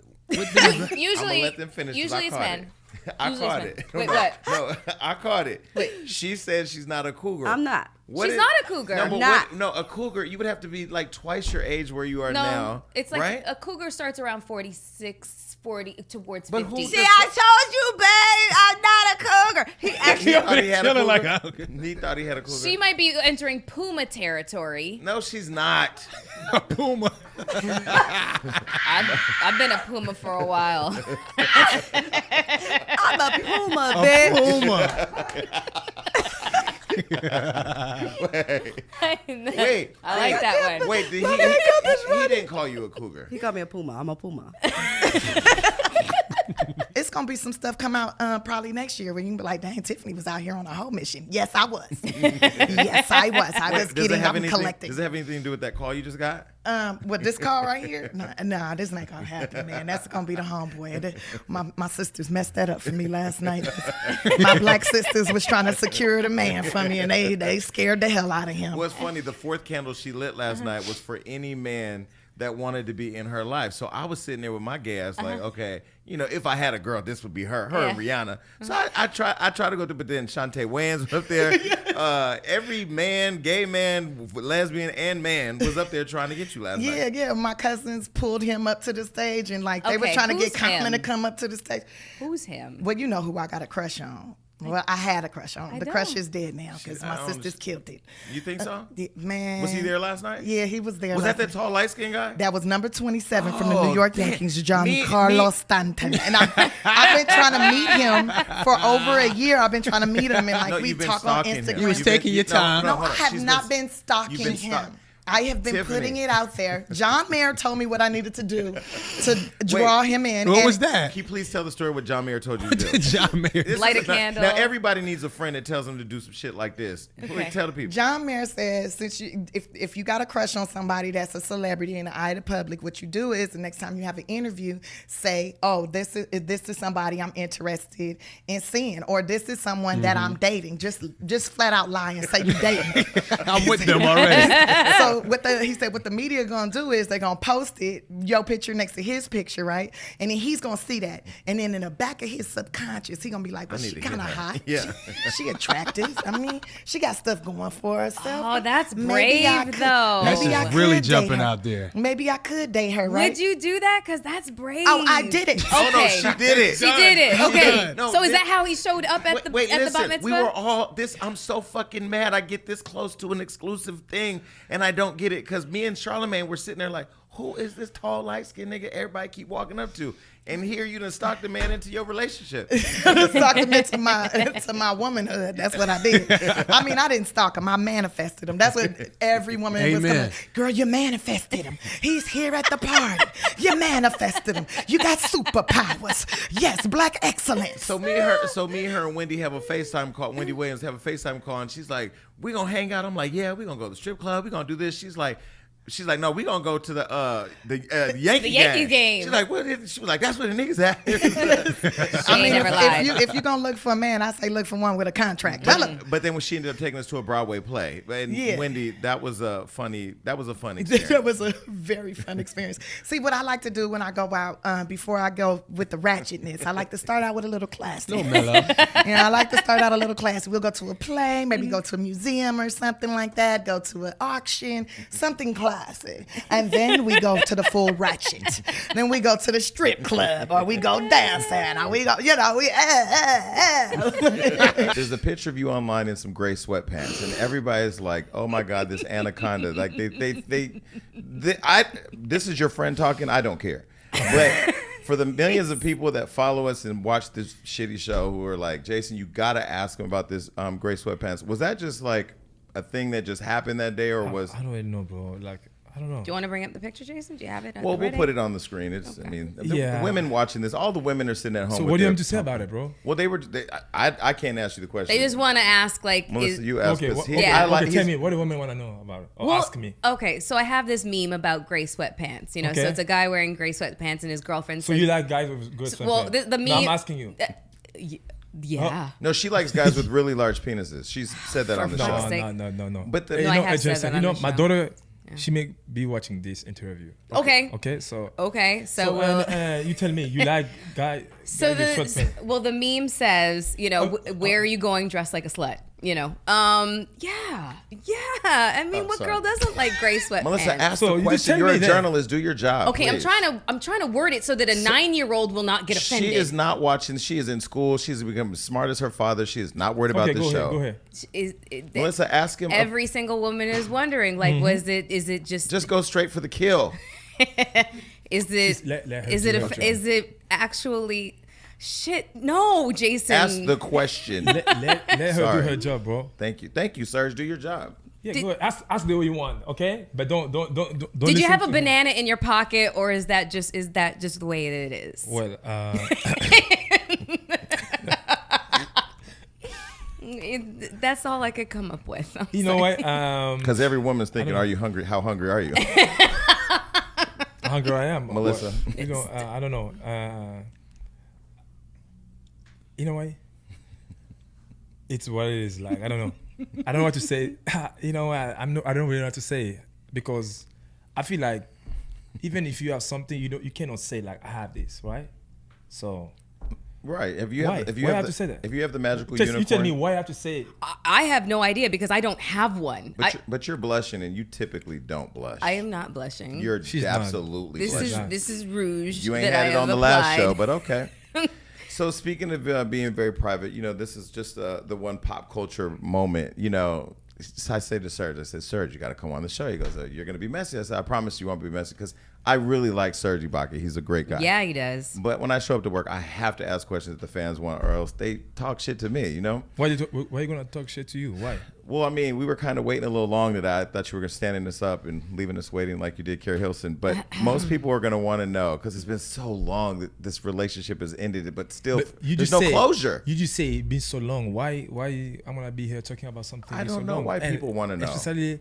Usually, let them finish. Usually it's men. I caught it. Wait, what? No, I caught it. Wait. She said she's not a cougar. I'm not. She's not a cougar. No, I'm not. No, a cougar, you would have to be like twice your age where you are now. It's like right? a cougar starts around 46, 40 towards But 50. See, I told you, babe, I'm not a cougar. He actually thought he had a cougar. He thought he had a cougar. She might be entering Puma territory. No, she's not. A Puma. I've been a Puma for a while. I'm a Puma, bitch. Wait. I like that one. Wait, he didn't call you a cougar. He called me a Puma. I'm a Puma. It's gonna be some stuff come out probably next year where you can be like, dang, Tiffany was out here on a whole mission. Yes, I was. Yes, I was. I was getting up and collecting. Does it have anything to do with that call you just got? With this call right here? No, this ain't gonna happen, man. That's gonna be the homeboy. My sisters messed that up for me last night. My black sisters was trying to secure the man for me, and they scared the hell out of him. Well, it's funny. The fourth candle she lit last night was for any man that wanted to be in her life. So I was sitting there with my gay ass like, okay, you know, if I had a girl, this would be her and Rihanna. So I try to go to, but then Shantae Wayans was up there. Every man, gay man, lesbian, and man was up there trying to get you last night. Yeah. My cousins pulled him up to the stage, and like they were trying to get Common to come up to the stage. Who's him? Well, you know who I got a crush on. Well, I had a crush on him. The crush is dead now because my sisters killed it. You think so? Man. Was he there last night? Yeah, he was there. Was that tall, light-skinned guy? That was number 27 from the New York Yankees, Giancarlo Stanton. And I've been trying to meet him for over a year. I've been trying to meet him, and we talk on Instagram. You was taking your time. No, I have not been stalking him. I have been putting it out there. John Mayer told me what I needed to do to draw him in. What was that? Can you please tell the story what John Mayer told you to do? John Mayer. Light a candle. Now everybody needs a friend that tells them to do some shit like this. Please tell the people. John Mayer says, if you got a crush on somebody that's a celebrity in the eye of the public, what you do is the next time you have an interview, say, oh, this is somebody I'm interested in seeing, or this is someone that I'm dating. Just flat out lie and say you dating. I'm with them already. So he said what the media gonna do is they're gonna post it, your picture next to his picture, right? And then he's gonna see that. And then in the back of his subconscious, he gonna be like, well, she kind of hot. Yeah. She attractive. I mean, she got stuff going for herself. Oh, that's brave, though. That's just really jumping out there. Maybe I could date her, right? Would you do that? Because that's brave. Oh, I did it. Okay. Oh, no, she did it. She did it. Okay. No, so is that how he showed up at the bat mitzvah? We were all I'm so fucking mad. I get this close to an exclusive thing, and I don't get it because me and Charlamagne were sitting there like, who is this tall, light-skinned nigga everybody keep walking up to? And here you done stalked the man into your relationship. Stalked him into my womanhood. That's what I did. I mean, I didn't stalk him. I manifested him. That's what every woman was coming. Girl, you manifested him. He's here at the party. You manifested him. You got superpowers. Yes, black excellence. So me and her and Wendy have a FaceTime call. Wendy Williams have a FaceTime call, and she's like, we gonna hang out. I'm like, yeah, we gonna go to the strip club. We gonna do this. She's like, She's like, no, we gonna go to the Yankee game. She's like, what? She was like, that's where the niggas at. I mean, if you gonna look for a man, I say look for one with a contract. But then when she ended up taking us to a Broadway play, and Wendy, that was a fun experience. That was a very fun experience. See, what I like to do when I go out, before I go with the ratchetness, I like to start out with a little classy. No, mellow. I like to start out a little classy. We'll go to a play, maybe go to a museum or something like that, go to an auction, something classy. And then we go to the full ratchet. Then we go to the strip club, or we go dancing, or we go, There's a picture of you online in some gray sweatpants, and everybody's like, "Oh my God, this anaconda!" Like this is your friend talking. I don't care, but for the millions of people that follow us and watch this shitty show, who are like, "Jason, you gotta ask him about this gray sweatpants." Was that just like a thing that just happened that day, or was? I don't really know, bro. Like, I don't know. Do you want to bring up the picture, Jason? Do you have it? Well, we'll put it on the screen. It's, I mean, the women watching this, all the women are sitting at home. So what do you have to say about it, bro? Well, I can't ask you the question. They just want to ask, like, Melissa, you ask us. Tell me, what do women want to know about it? Or ask me. Okay, so I have this meme about gray sweatpants. So it's a guy wearing gray sweatpants and his girlfriend. So you like guys with gray sweatpants? Well, the meme. No, I'm asking you. Yeah. No, she likes guys with really large penises. She's said that on the show. No. But my daughter, she may be watching this interview. Okay. So you tell me, you like guys. So the meme says, where are you going dressed like a slut? Yeah. I mean, what girl doesn't like gray sweatpants? Melissa, ask the question. You're a journalist. Do your job. Okay, please. I'm trying to word it so that a 9-year-old will not get offended. She is not watching. She is in school. She's become as smart as her father. She is not worried about this show. Go ahead. Melissa, ask him. Every single woman is wondering, like, is it just go straight for the kill? Is it actually? Shit, no, Jason. Ask the question. Let her do her job, bro. Thank you, Serge. Do your job. Yeah, go ahead. Ask the way you want, okay? But don't. Did you have a banana in your pocket, or is that just the way it is? Well, that's all I could come up with. You know what? Because every woman's thinking, "Are you hungry? How hungry are you?" How hungry I am, Melissa. I don't know. You know what? It's what it is. Like, I don't know. I don't know what to say. You know what? I don't really know what to say, because I feel like even if you have something, you cannot say like, I have this, right? So. Right. If you why? have To say that? If you have the magical unicorn. You tell me why I have to say it. I have no idea, because I don't have one. But you're blushing, and you typically don't blush. I am not blushing. She's absolutely blushing. This is rouge. You ain't had it on the last show, but okay. So speaking of being very private, this is just the one pop culture moment. I say to Serge, I said, Serge, you got to come on the show. He goes, you're going to be messy. I said, I promise you won't be messy, because I really like Serge Ibaka. He's a great guy. Yeah, he does. But when I show up to work, I have to ask questions that the fans want, or else they talk shit to me, Why are you going to talk shit to you? Why? Well, I mean, we were kind of waiting a little long today. I thought you were standing us up and leaving us waiting like you did Carrie Hilson. But most people are going to want to know, because it's been so long that this relationship has ended, but still there's no closure. You just say it's been so long. Why I'm going to be here talking about something I don't know why people want to know. Especially,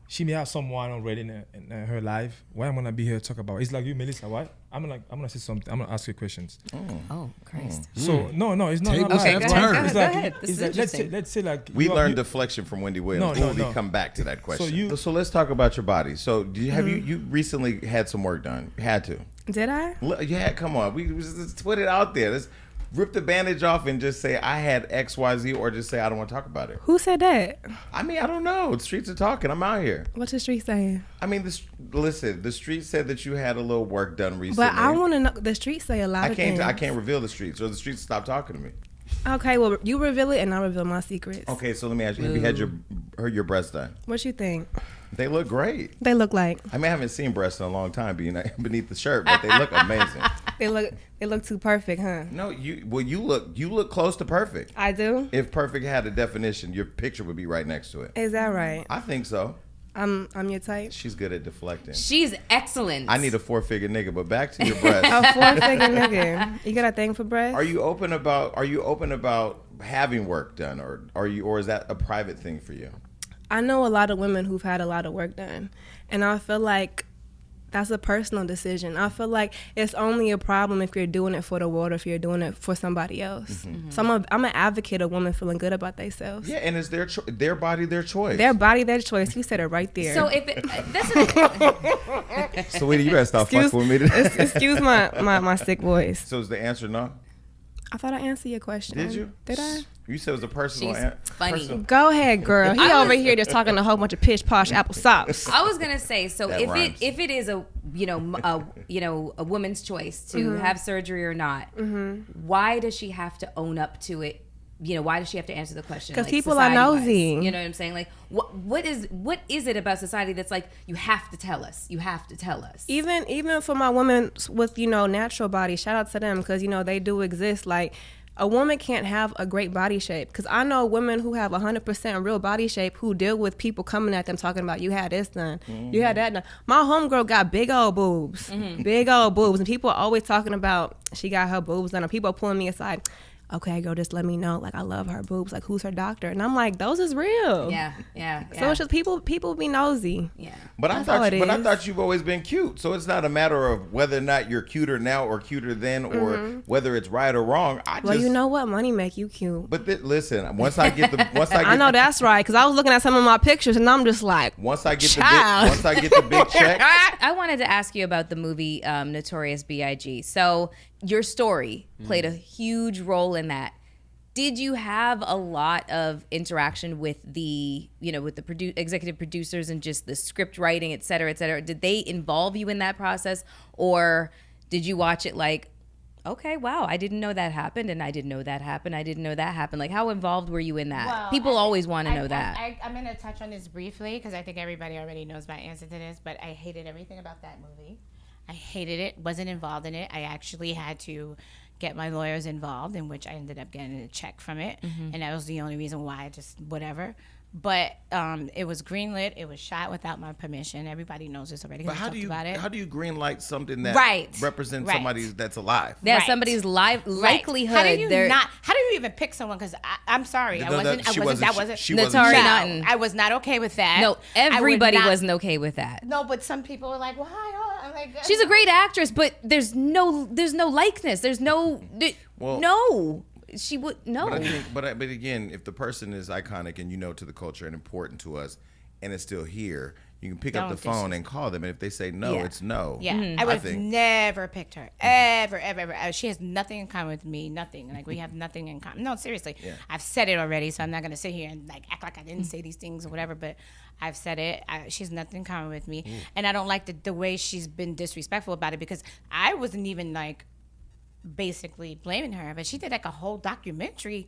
she may have someone already in her life. Why I'm going to be here to talk about it? It's like you, Melissa, why? I'm gonna say something. I'm gonna ask you questions. Oh, Christ. So no, it's not. Okay, go ahead. Let's say like we learned deflection from Wendy Williams. We'll come back to that question. So let's talk about your body. So you recently had some work done? You had to. Did I? Yeah, come on. We just put it out there. Let's rip the bandage off and just say I had XYZ, or just say I don't want to talk about it. Who said that? I mean, I don't know. The streets are talking. I'm out here. What's the street saying? I mean, listen, the streets said that you had a little work done recently. But I want to know. The streets say a lot of things. I can't reveal the streets, or the streets stop talking to me. Okay, well, you reveal it and I'll reveal my secrets. Okay, so let me ask you, have you had your breasts done? What you think? They look great. They look like? I mean, I haven't seen breasts in a long time beneath the shirt, but they look amazing. They look too perfect, huh? No, you look close to perfect. I do? If perfect had a definition, your picture would be right next to it. Is that right? I think so. I'm your type. She's good at deflecting. She's excellent. I need a 4-figure nigga, but back to your breasts. A 4-figure nigga. You got a thing for breasts? Are you open about having work done, or is that a private thing for you? I know a lot of women who've had a lot of work done, and I feel like that's a personal decision. I feel like it's only a problem if you're doing it for the world or if you're doing it for somebody else. So I'm an advocate of women feeling good about themselves. Yeah, and it's their body, their choice. Their body, their choice. You said it right there. So if Sweetie, you better stop fucking with me today. Excuse my sick voice. So is the answer no? I thought I answered your question. Did you? Did I? You said it was a personal She's answer. funny. Go ahead, girl. He over here just talking a whole bunch of pish posh applesauce. I was gonna say, so That rhymes. if it is a woman's choice to Mhm. have surgery or not, why does she have to own up to it? Why does she have to answer the question? 'Cause like, people are society-wise? nosy. You know what I'm saying? Like, what is it about society that's like, you have to tell us? You have to tell us. Even for my women with natural body, shout out to them because they do exist. Like a woman can't have a great body shape because I know women who have 100% real body shape who deal with people coming at them talking about you had this done, you had that done. My homegirl got big old boobs, big old boobs, and people are always talking about she got her boobs done. And people are pulling me aside. Okay, girl, just let me know. Like, I love her boobs. Like, who's her doctor? And I'm like, those is real. Yeah. So it's just people be nosy. Yeah. But I That's all it is. thought you've always been cute. So it's not a matter of whether or not you're cuter now or cuter then, or whether it's right or wrong. Well, you know what? Money make you cute. But listen, once I get I know that's right because I was looking at some of my pictures and I'm just like, once I get Child. the big check. I wanted to ask you about the movie Notorious B.I.G. So your story played a huge role in that. Did you have a lot of interaction with the executive producers and just the script writing, et cetera, et cetera? Did they involve you in that process, or did you watch it like, okay, wow, I didn't know that happened, and I didn't know that happened, I didn't know that happened? Like, how involved were you in that? Well, People always want to know that. I'm going to touch on this briefly because I think everybody already knows my answer to this, but I hated everything about that movie. I hated it, wasn't involved in it. I actually had to get my lawyers involved, in which I ended up getting a check from it. And that was the only reason why I just whatever. But it was greenlit. It was shot without my permission. Everybody knows this already. But how do you green light something that represents Right. somebody that's alive? Yeah, somebody's likelihood. How do you even pick someone? Because I'm sorry, I wasn't. I was not okay with that. No, everybody wasn't okay with that. No, but some people are like, why? Oh, I'm like, She's a great actress, but there's no likeness. There's no. She would no. But again, if the person is iconic and to the culture and important to us, and it's still here, you can pick up the phone and call them, and if they say no, it's no. Yeah, I would have never picked her ever. She has nothing in common with me. Nothing. Like we have nothing in common. No, seriously. Yeah. I've said it already, so I'm not gonna sit here and like act like I didn't say these things or whatever. But I've said it. She has nothing in common with me, and I don't like the way she's been disrespectful about it because I wasn't even like basically blaming her, but she did like a whole documentary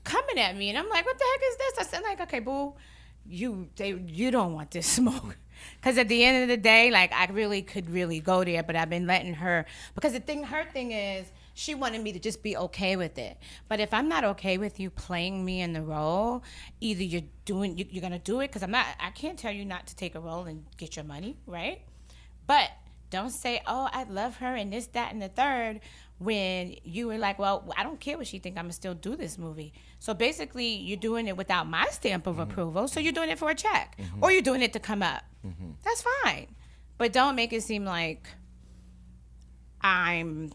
coming at me, and I'm like, what the heck is this? I said like, okay, boo, you don't want this smoke, because at the end of the day, like I really could really go there, but I've been letting her, because her thing is she wanted me to just be okay with it. But if I'm not okay with you playing me in the role, either you're gonna do it, because I can't tell you not to take a role and get your money, right? But don't say, oh, I love her and this, that, and the third, when you were like, well, I don't care what she think, I'm gonna still do this movie. So basically, you're doing it without my stamp of approval, so you're doing it for a check, or you're doing it to come up. That's fine. But don't make it seem like I'm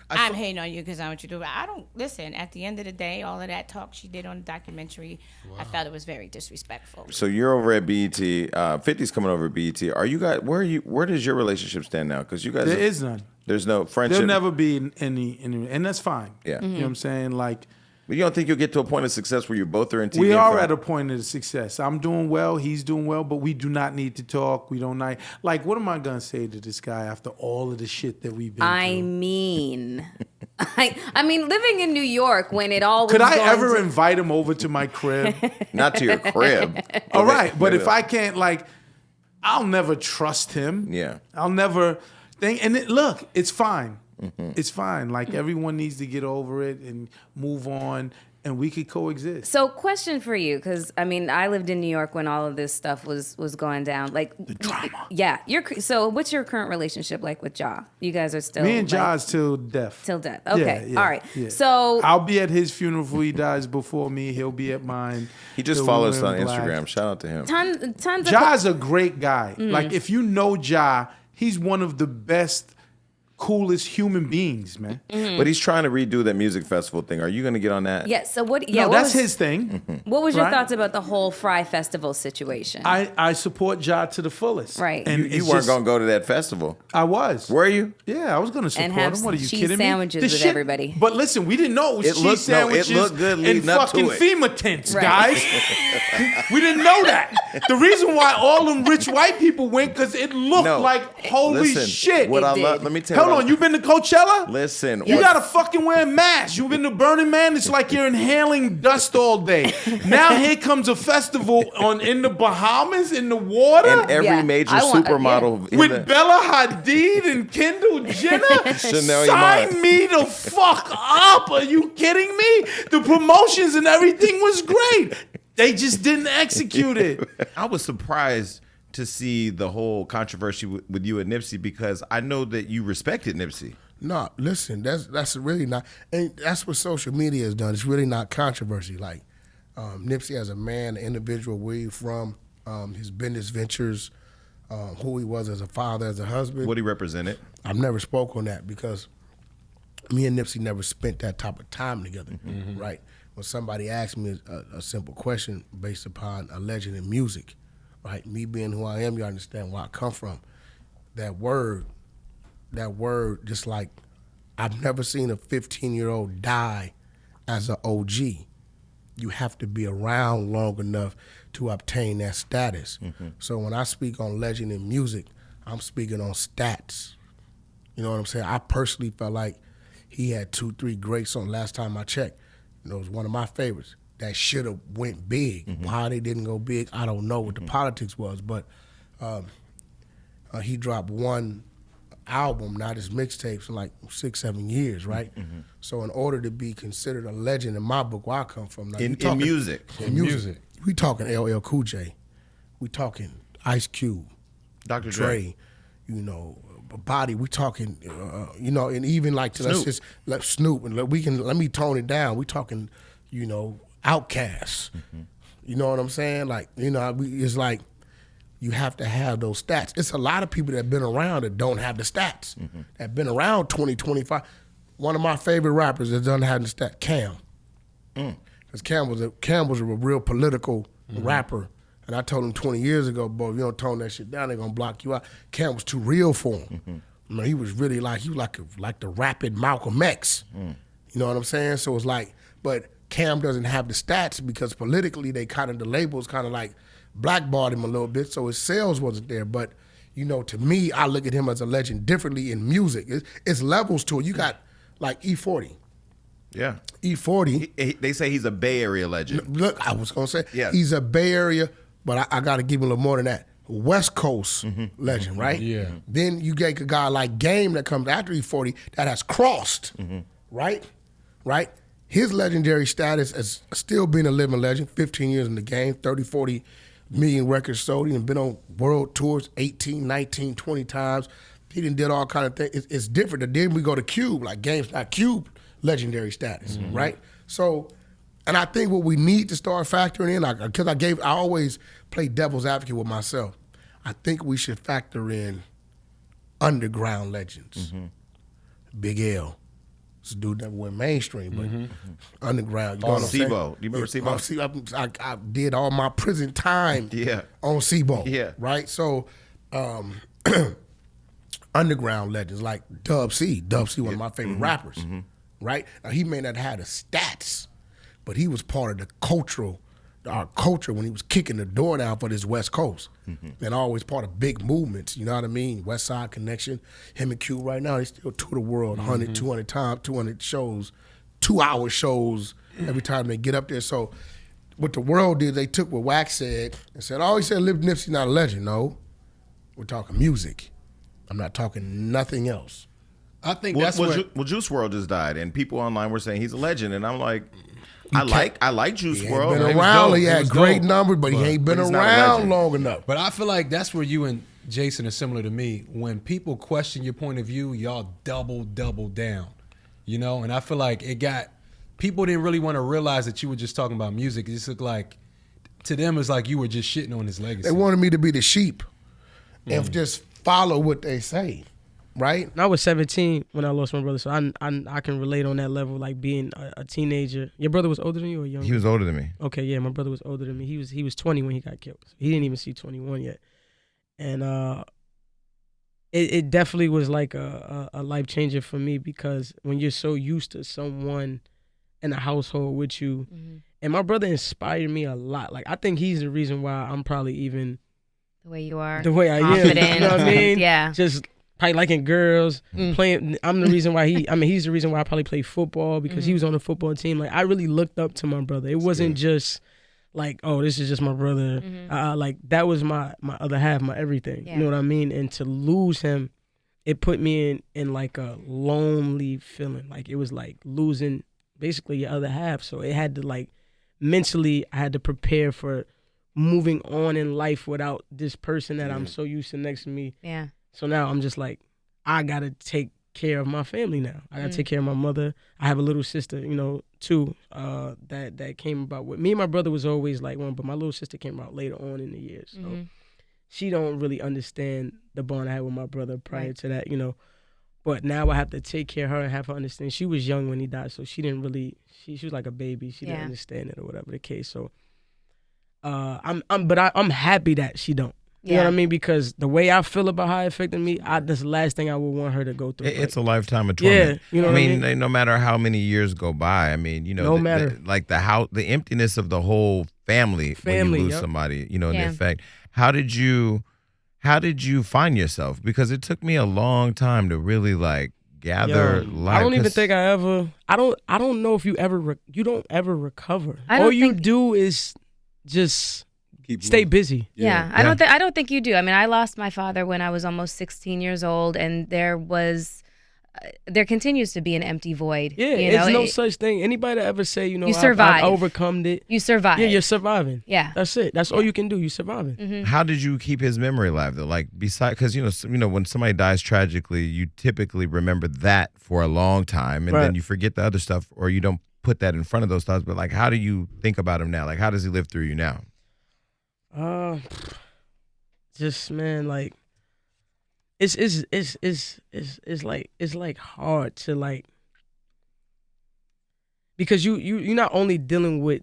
hating on you because I want you to do it. I don't listen. At the end of the day, all of that talk she did on the documentary, I felt it was very disrespectful. So you're over at BET. 50's coming over at BET. Are you guys? Where does your relationship stand now? Because you guys, there is none. There's no friendship. There'll never be any, and that's fine. Yeah, you know what I'm saying. Like, but you don't think you'll get to a point of success where you both are in TV? We are at a point of success. I'm doing well. He's doing well, but we do not need to talk. We don't like. What am I gonna say to this guy after all of the shit that we've been through? I mean, living in New York when it all was could I ever invite him over to my crib? Not to your crib. All right, but if I can't, I'll never trust him. Yeah, I'll never think. And look, it's fine. It's fine. Like everyone needs to get over it and move on. and we could coexist. So, question for you, because I mean, I lived in New York when all of this stuff was going down. Like the drama. Yeah. So, what's your current relationship like with Ja? You guys are still Me and Ja's till death. Till death. Okay. Yeah, all right. yeah. So I'll be at his funeral before he dies. Before me, he'll be at mine. He just followed us on Instagram. Shout out to him. tons Ja's a great guy. Mm. Like if you know Ja, he's one of the best, coolest human beings, man. Mm-hmm. But he's trying to redo that music festival thing. Are you going to get on that? Yeah. So what? Yeah. No, what that's was, his thing. What was your right? thoughts about the whole Fry Festival situation? I support Ja to the fullest. Right. And You weren't going to go to that festival. I was. Were you? Yeah, I was going to support And have him. What are you cheese kidding me? sandwiches The with shit- everybody. But listen, we didn't know it was It cheese looked- no, it sandwiches looked good and leading up to fucking it. FEMA tents, Right. guys. We didn't know that. The reason why all them rich white people went because it looked No. like holy Listen, shit. what I love, let me tell you. Hold on, you been to Coachella? Listen. You gotta fucking wear a mask. You been to Burning Man? It's like you're inhaling dust all day. Now here comes a festival in the Bahamas in the water. And every major supermodel in with the- Bella Hadid and Kendall Jenner. Chanel Sign Iman. me the fuck up. Are you kidding me? The promotions and everything was great. They just didn't execute it. I was surprised to see the whole controversy with you and Nipsey because I know that you respected Nipsey. No, listen, that's really not, and that's what social media has done. It's really not controversy. Like Nipsey as a man, an individual, where he from, his business ventures, who he was as a father, as a husband. What he represented. I've never spoke on that because me and Nipsey never spent that type of time together, right? When somebody asks me a simple question based upon a legend in music, right? Me being who I am, you understand where I come from. That word, just like I've never seen a 15-year-old die as an OG. You have to be around long enough to obtain that status. So when I speak on legend in music, I'm speaking on stats. You know what I'm saying? I personally felt like he had 2-3 great songs. Last time I checked, it was one of my favorites. That should have went big. Why they didn't go big, I don't know what the politics was, but he dropped one album, not his mixtapes, in like 6-7 years, right? So in order to be considered a legend in my book, where I come from, like, In music. in music, we talking LL Cool J, we talking Ice Cube, Dr. Dre, you know, Body. We talking, you know, and even like let's just let Snoop and let me tone it down. We talking, you know, Outkast. You know what I'm saying? Like, you know, it's like you have to have those stats. It's a lot of people that have been around that don't have the stats. That have been around 20, 25. One of my favorite rappers that doesn't have the stats, Cam. Because Cam was a real political rapper. And I told him 20 years ago, boy, if you don't tone that shit down, they're gonna block you out. Cam was too real for him. You know, he was really like the rapid Malcolm X. You know what I'm saying? So it's like, but Cam doesn't have the stats because politically the labels kind of like blackballed him a little bit, so his sales wasn't there. But you know, to me, I look at him as a legend differently in music. It's levels to it. You got like E40. Yeah. E40. They say he's a Bay Area legend. Look, I was gonna say Yeah. he's a Bay Area, but I got to give him a little more than that. West Coast legend, right? Yeah. Then you get a guy like Game that comes after E40 that has crossed, right? Right? His legendary status as still being a living legend, 15 years in the game, 30, 40 million records sold. He done been on world tours 18, 19, 20 times. He done did all kind of things. It's different. Then we go to Cube, like Game's not Cube legendary status, right? So, and I think what we need to start factoring in, because I always play devil's advocate with myself. I think we should factor in underground legends. Big L. This dude never went mainstream, but underground. You know what I'm saying? SIBO. Do you remember SIBO? I did all my prison time on SIBO. Yeah. Right? So, underground legends like Dub C. Dub C, one of my favorite rappers. Right? Now, he may not have the stats, but he was part of our culture when he was kicking the door down for this West Coast. And always part of big movements, you know what I mean? West Side Connection. Him and Q right now, they still tour the world 100, 200 times, 200 shows, 2-hour shows every time they get up there. So what the world did, they took what Wax said and said, oh, he said Lip Nipsey not a legend. No, we're talking music. I'm not talking nothing else. I think Well, Juice WRLD just died, and people online were saying he's a legend, and I'm like, I like Juice He WRLD. ain't been He was around. dope. He He had was great dope. numbers, but he ain't been he's not a around legend. long enough. But I feel like that's where you and Jason are similar to me. When people question your point of view, y'all double down. You know, and I feel like people didn't really want to realize that you were just talking about music. It just looked like to them it's like you were just shitting on his legacy. They wanted me to be the sheep and just follow what they say, right? I was 17 when I lost my brother, so I can relate on that level, like being a teenager. Your brother was older than you or younger? He was older than me. Okay, yeah, my brother was older than me. He was 20 when he got killed. So he didn't even see 21 yet, and it definitely was like a life changer for me, because when you're so used to someone in a household with you, and my brother inspired me a lot. Like, I think he's the reason why I'm probably even The way you are. the way I confident. am. You know what I mean? Yeah. Just probably liking girls, playing. I'm the reason why he's the reason why I probably play football, because he was on the football team. Like, I really looked up to my brother. It wasn't just like, oh, this is just my brother. Like, that was my other half, my everything. You know what I mean? And to lose him, it put me in like a lonely feeling. Like, it was like losing basically your other half. So it had to, like, mentally, I had to prepare for moving on in life without this person that I'm so used to next to me. Yeah. So now I'm just like, I gotta take care of my family now. I gotta take care of my mother. I have a little sister, too, that came about with me. And my brother was always like one, but my little sister came out later on in the years. So she don't really understand the bond I had with my brother prior to that, But now I have to take care of her and have her understand. She was young when he died, so she didn't really. She was like a baby. She didn't understand it or whatever the case. So, I'm happy that she don't. You know what I mean? Because the way I feel about how it affected me, that's the last thing I would want her to go through. It's a lifetime of torment. Yeah, you know what I mean? No matter how many years go by, I mean, No matter. the emptiness of the whole family when you lose somebody, in the effect. How did you find yourself? Because it took me a long time to really like gather life. I don't even think I ever. I don't know if you ever. You don't ever recover. I don't All you think- do is just stay busy. Yeah, I don't think you do. I mean, I lost my father when I was almost 16 years old, and there continues to be an empty void. Yeah, it's no such thing. Anybody that ever say, you survived. I've overcome it. You survived. Yeah, you're surviving. Yeah, that's it. That's all you can do. You're surviving. How did you keep his memory alive though? Like because when somebody dies tragically, you typically remember that for a long time, and then you forget the other stuff, or you don't put that in front of those thoughts. But like, how do you think about him now? Like, how does he live through you now? Just man, like it's like hard to like, because you're not only dealing with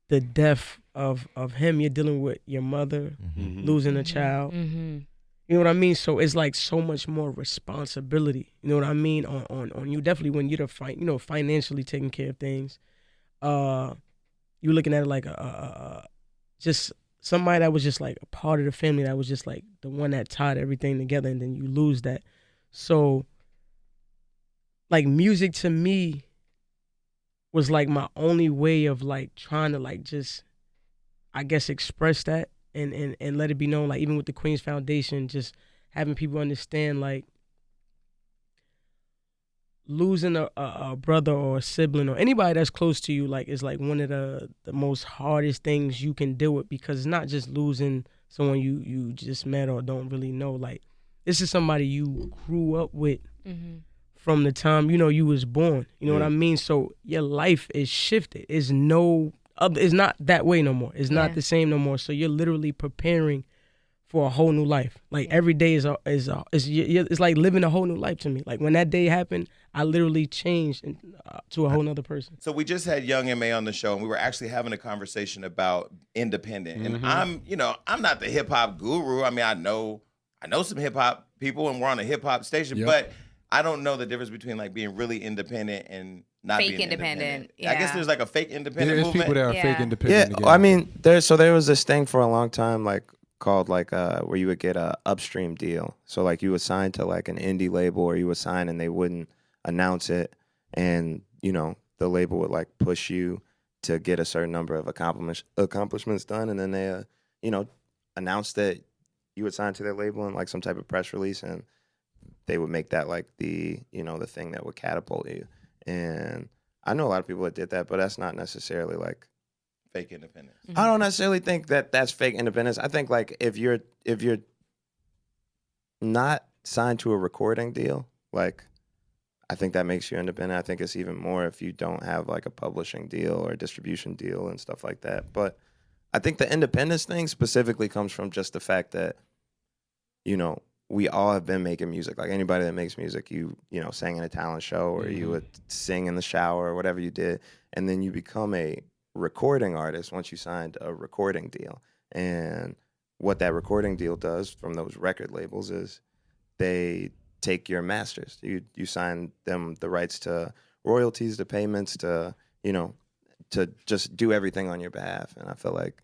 the death of him, you're dealing with your mother losing a child. You know what I mean? So it's like so much more responsibility. You know what I mean? On you, definitely when you're financially taking care of things. You're looking at it like just somebody that was just like a part of the family, that was just like the one that tied everything together, and then you lose that. So like music to me was like my only way of like trying to like just, I guess, express that and let it be known, like even with the Queen's Foundation, just having people understand like losing a brother or a sibling or anybody that's close to you, like, is like one of the most hardest things you can deal with, because it's not just losing someone you just met or don't really know. Like, this is somebody you grew up with from the time you was born. You know what I mean? So your life is shifted. It's not that way no more. It's not the same no more. So you're literally preparing for a whole new life. Like every day is like living a whole new life to me. Like when that day happened, I literally changed to a whole nother person. So we just had Young M.A. on the show, and we were actually having a conversation about independent. And I'm not the hip hop guru. I mean, I know some hip hop people, and we're on a hip hop station, but I don't know the difference between like being really independent and not fake being independent. I guess there's like a fake independent There's movement. people that are fake independent. Yeah, I mean, there was this thing for a long time, like called like where you would get a upstream deal. So like you would sign to like an indie label, or you would sign and they wouldn't announce it, and the label would like push you to get a certain number of accomplishments done, and then they announce that you would sign to their label in like some type of press release, and they would make that like the the thing that would catapult you. And I know a lot of people that did that, but that's not necessarily like fake independence. I don't necessarily think that that's fake independence. I think like if you're not signed to a recording deal, like I think that makes you independent. I think it's even more if you don't have like a publishing deal or a distribution deal and stuff like that. But I think the independence thing specifically comes from just the fact that, you know, we all have been making music. Like anybody that makes music, you know, sang in a talent show or you would sing in the shower or whatever you did. And then you become a recording artist once you signed a recording deal. And what that recording deal does from those record labels is they take your masters. You sign them the rights to royalties, to payments, to, you know, to just do everything on your behalf. And I feel like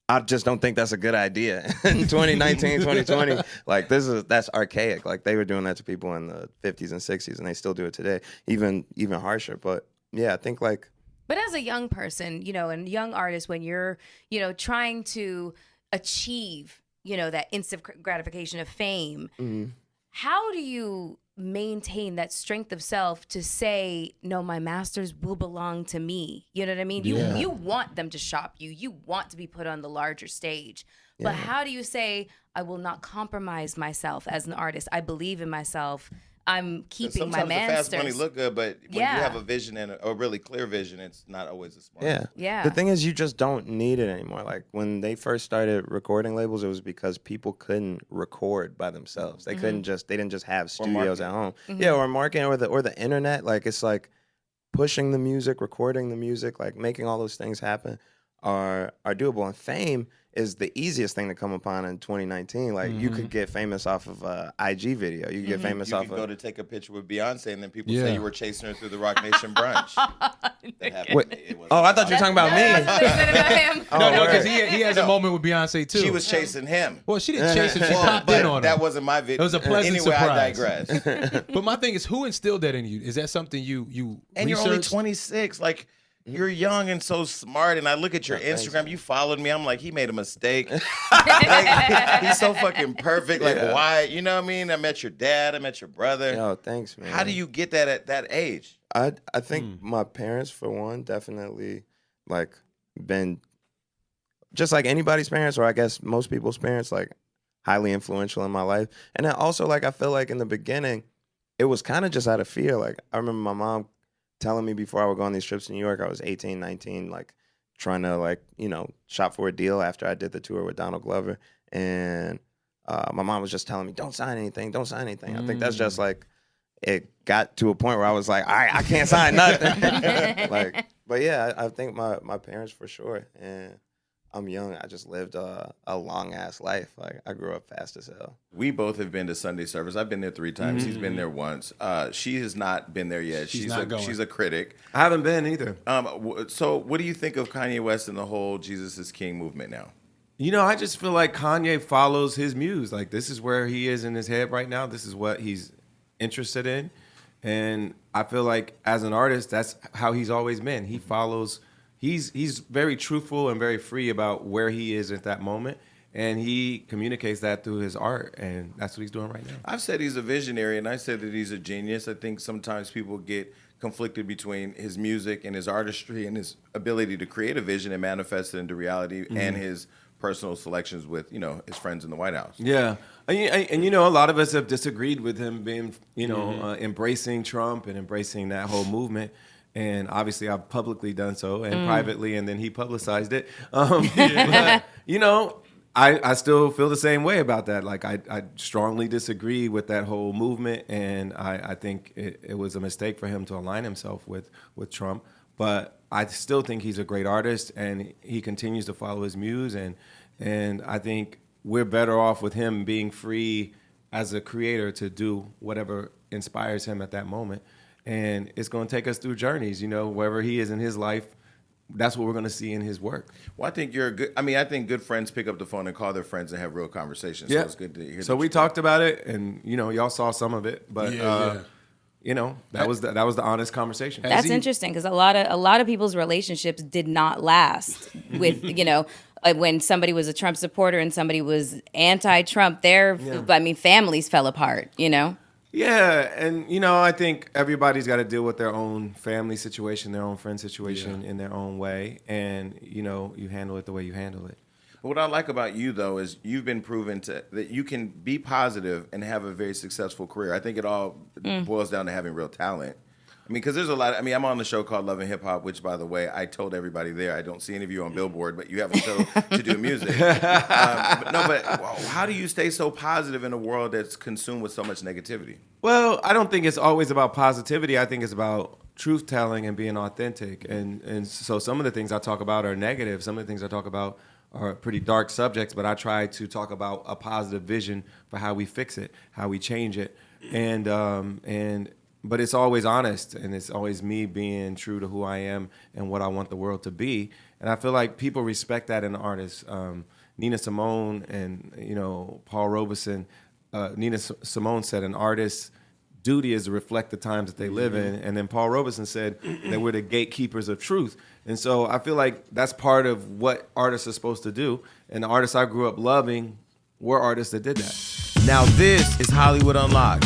I just don't think that's a good idea in 2019, 2020. Like that's archaic. Like they were doing that to people in the 50s and 60s, and they still do it today, even harsher. But yeah, I think like. But as a young person, you know, and young artist, when you're, you know, trying to achieve, you know, that instant gratification of fame, how do you maintain that strength of self to say, no, my masters will belong to me? You know what I mean? Yeah. You want them to shop you. You want to be put on the larger stage. But how do you say, I will not compromise myself as an artist? I believe in myself. I'm keeping my masters. Sometimes the fast money look good, but when you have a vision and a really clear vision, it's not always as smart. Yeah. The thing is, you just don't need it anymore. Like when they first started recording labels, it was because people couldn't record by themselves. They couldn't just, they didn't just have studios at home. Yeah, or marketing or the internet. Like it's like pushing the music, recording the music, like making all those things happen are doable. And fame is the easiest thing to come upon in 2019. Like you could get famous off of a IG video. You could get famous off of. You could go to take a picture with Beyonce, and then people say you were chasing her through the Rock Nation brunch. Wait. Oh, I thought you were talking about me. No, because he has a moment with Beyonce too. She was chasing him. Well, she didn't chase him. She popped in on him. That wasn't my video. It was a pleasant surprise. I digress. But my thing is, who instilled that in you? Is that something you and you're only 26, like. You're young and so smart, and I look at your Instagram. You followed me. I'm like, he made a mistake. Like, he's so fucking perfect. Like, why? You know what I mean? I met your dad. I met your brother. Yo, thanks, man. How do you get that at that age? I think my parents, for one, definitely like been just like anybody's parents, or I guess most people's parents, like highly influential in my life. And then also, like, I feel like in the beginning, it was kind of just out of fear. Like, I remember my mom telling me before I would go on these trips to New York, I was 18, 19, like trying to like, you know, shop for a deal after I did the tour with Donald Glover. And my mom was just telling me, don't sign anything, don't sign anything. I think that's just like, it got to a point where I was like, all right, I can't sign nothing. Like, but yeah, I think my parents for sure. And I'm young. I just lived a long ass life. Like I grew up fast as hell. We both have been to Sunday service. I've been there 3 times. He's been there once. She has not been there yet. She's a critic. I haven't been either. So what do you think of Kanye West and the whole Jesus is King movement now? You know, I just feel like Kanye follows his muse. Like this is where he is in his head right now. This is what he's interested in. And I feel like as an artist, that's how he's always been. He follows. He's very truthful and very free about where he is at that moment, and he communicates that through his art, and that's what he's doing right now. I've said he's a visionary, and I said that he's a genius. I think sometimes people get conflicted between his music and his artistry and his ability to create a vision and manifest it into reality, and his personal selections with, you know, his friends in the White House. Yeah, and you know, a lot of us have disagreed with him being, you know, embracing Trump and embracing that whole movement. And obviously, I've publicly done so, and privately, and then he publicized it. But, you know, I still feel the same way about that. Like, I strongly disagree with that whole movement, and I think it was a mistake for him to align himself with Trump. But I still think he's a great artist, and he continues to follow his muse, and I think we're better off with him being free as a creator to do whatever inspires him at that moment. And it's going to take us through journeys, you know, wherever he is in his life, that's what we're going to see in his work. Well, I think I think good friends pick up the phone and call their friends and have real conversations. Yeah. So it's good to hear. So we talked about it, and, you know, y'all saw some of it, but, you know, that was the honest conversation. That's interesting because a lot of people's relationships did not last with, you know, when somebody was a Trump supporter and somebody was anti-Trump, families fell apart, you know? Yeah, and you know, I think everybody's got to deal with their own family situation, their own friend situation in their own way, and you know, you handle it the way you handle it. But what I like about you, though, is you've been proven that you can be positive and have a very successful career. I think it all boils down to having real talent. I mean, because there's a lot. I'm on the show called Love and Hip Hop, which, by the way, I told everybody there, I don't see any of you on Billboard, but you have a show to do music. But how do you stay so positive in a world that's consumed with so much negativity? Well, I don't think it's always about positivity. I think it's about truth telling and being authentic. And so some of the things I talk about are negative. Some of the things I talk about are pretty dark subjects, but I try to talk about a positive vision for how we fix it, how we change it, but it's always honest, and it's always me being true to who I am and what I want the world to be. And I feel like people respect that in the artists. Nina Simone and Paul Robeson. Nina Simone said an artist's duty is to reflect the times that they live in, and then Paul Robeson said that we're the gatekeepers of truth. And so I feel like that's part of what artists are supposed to do. And the artists I grew up loving were artists that did that. Now this is Hollywood Unlocked.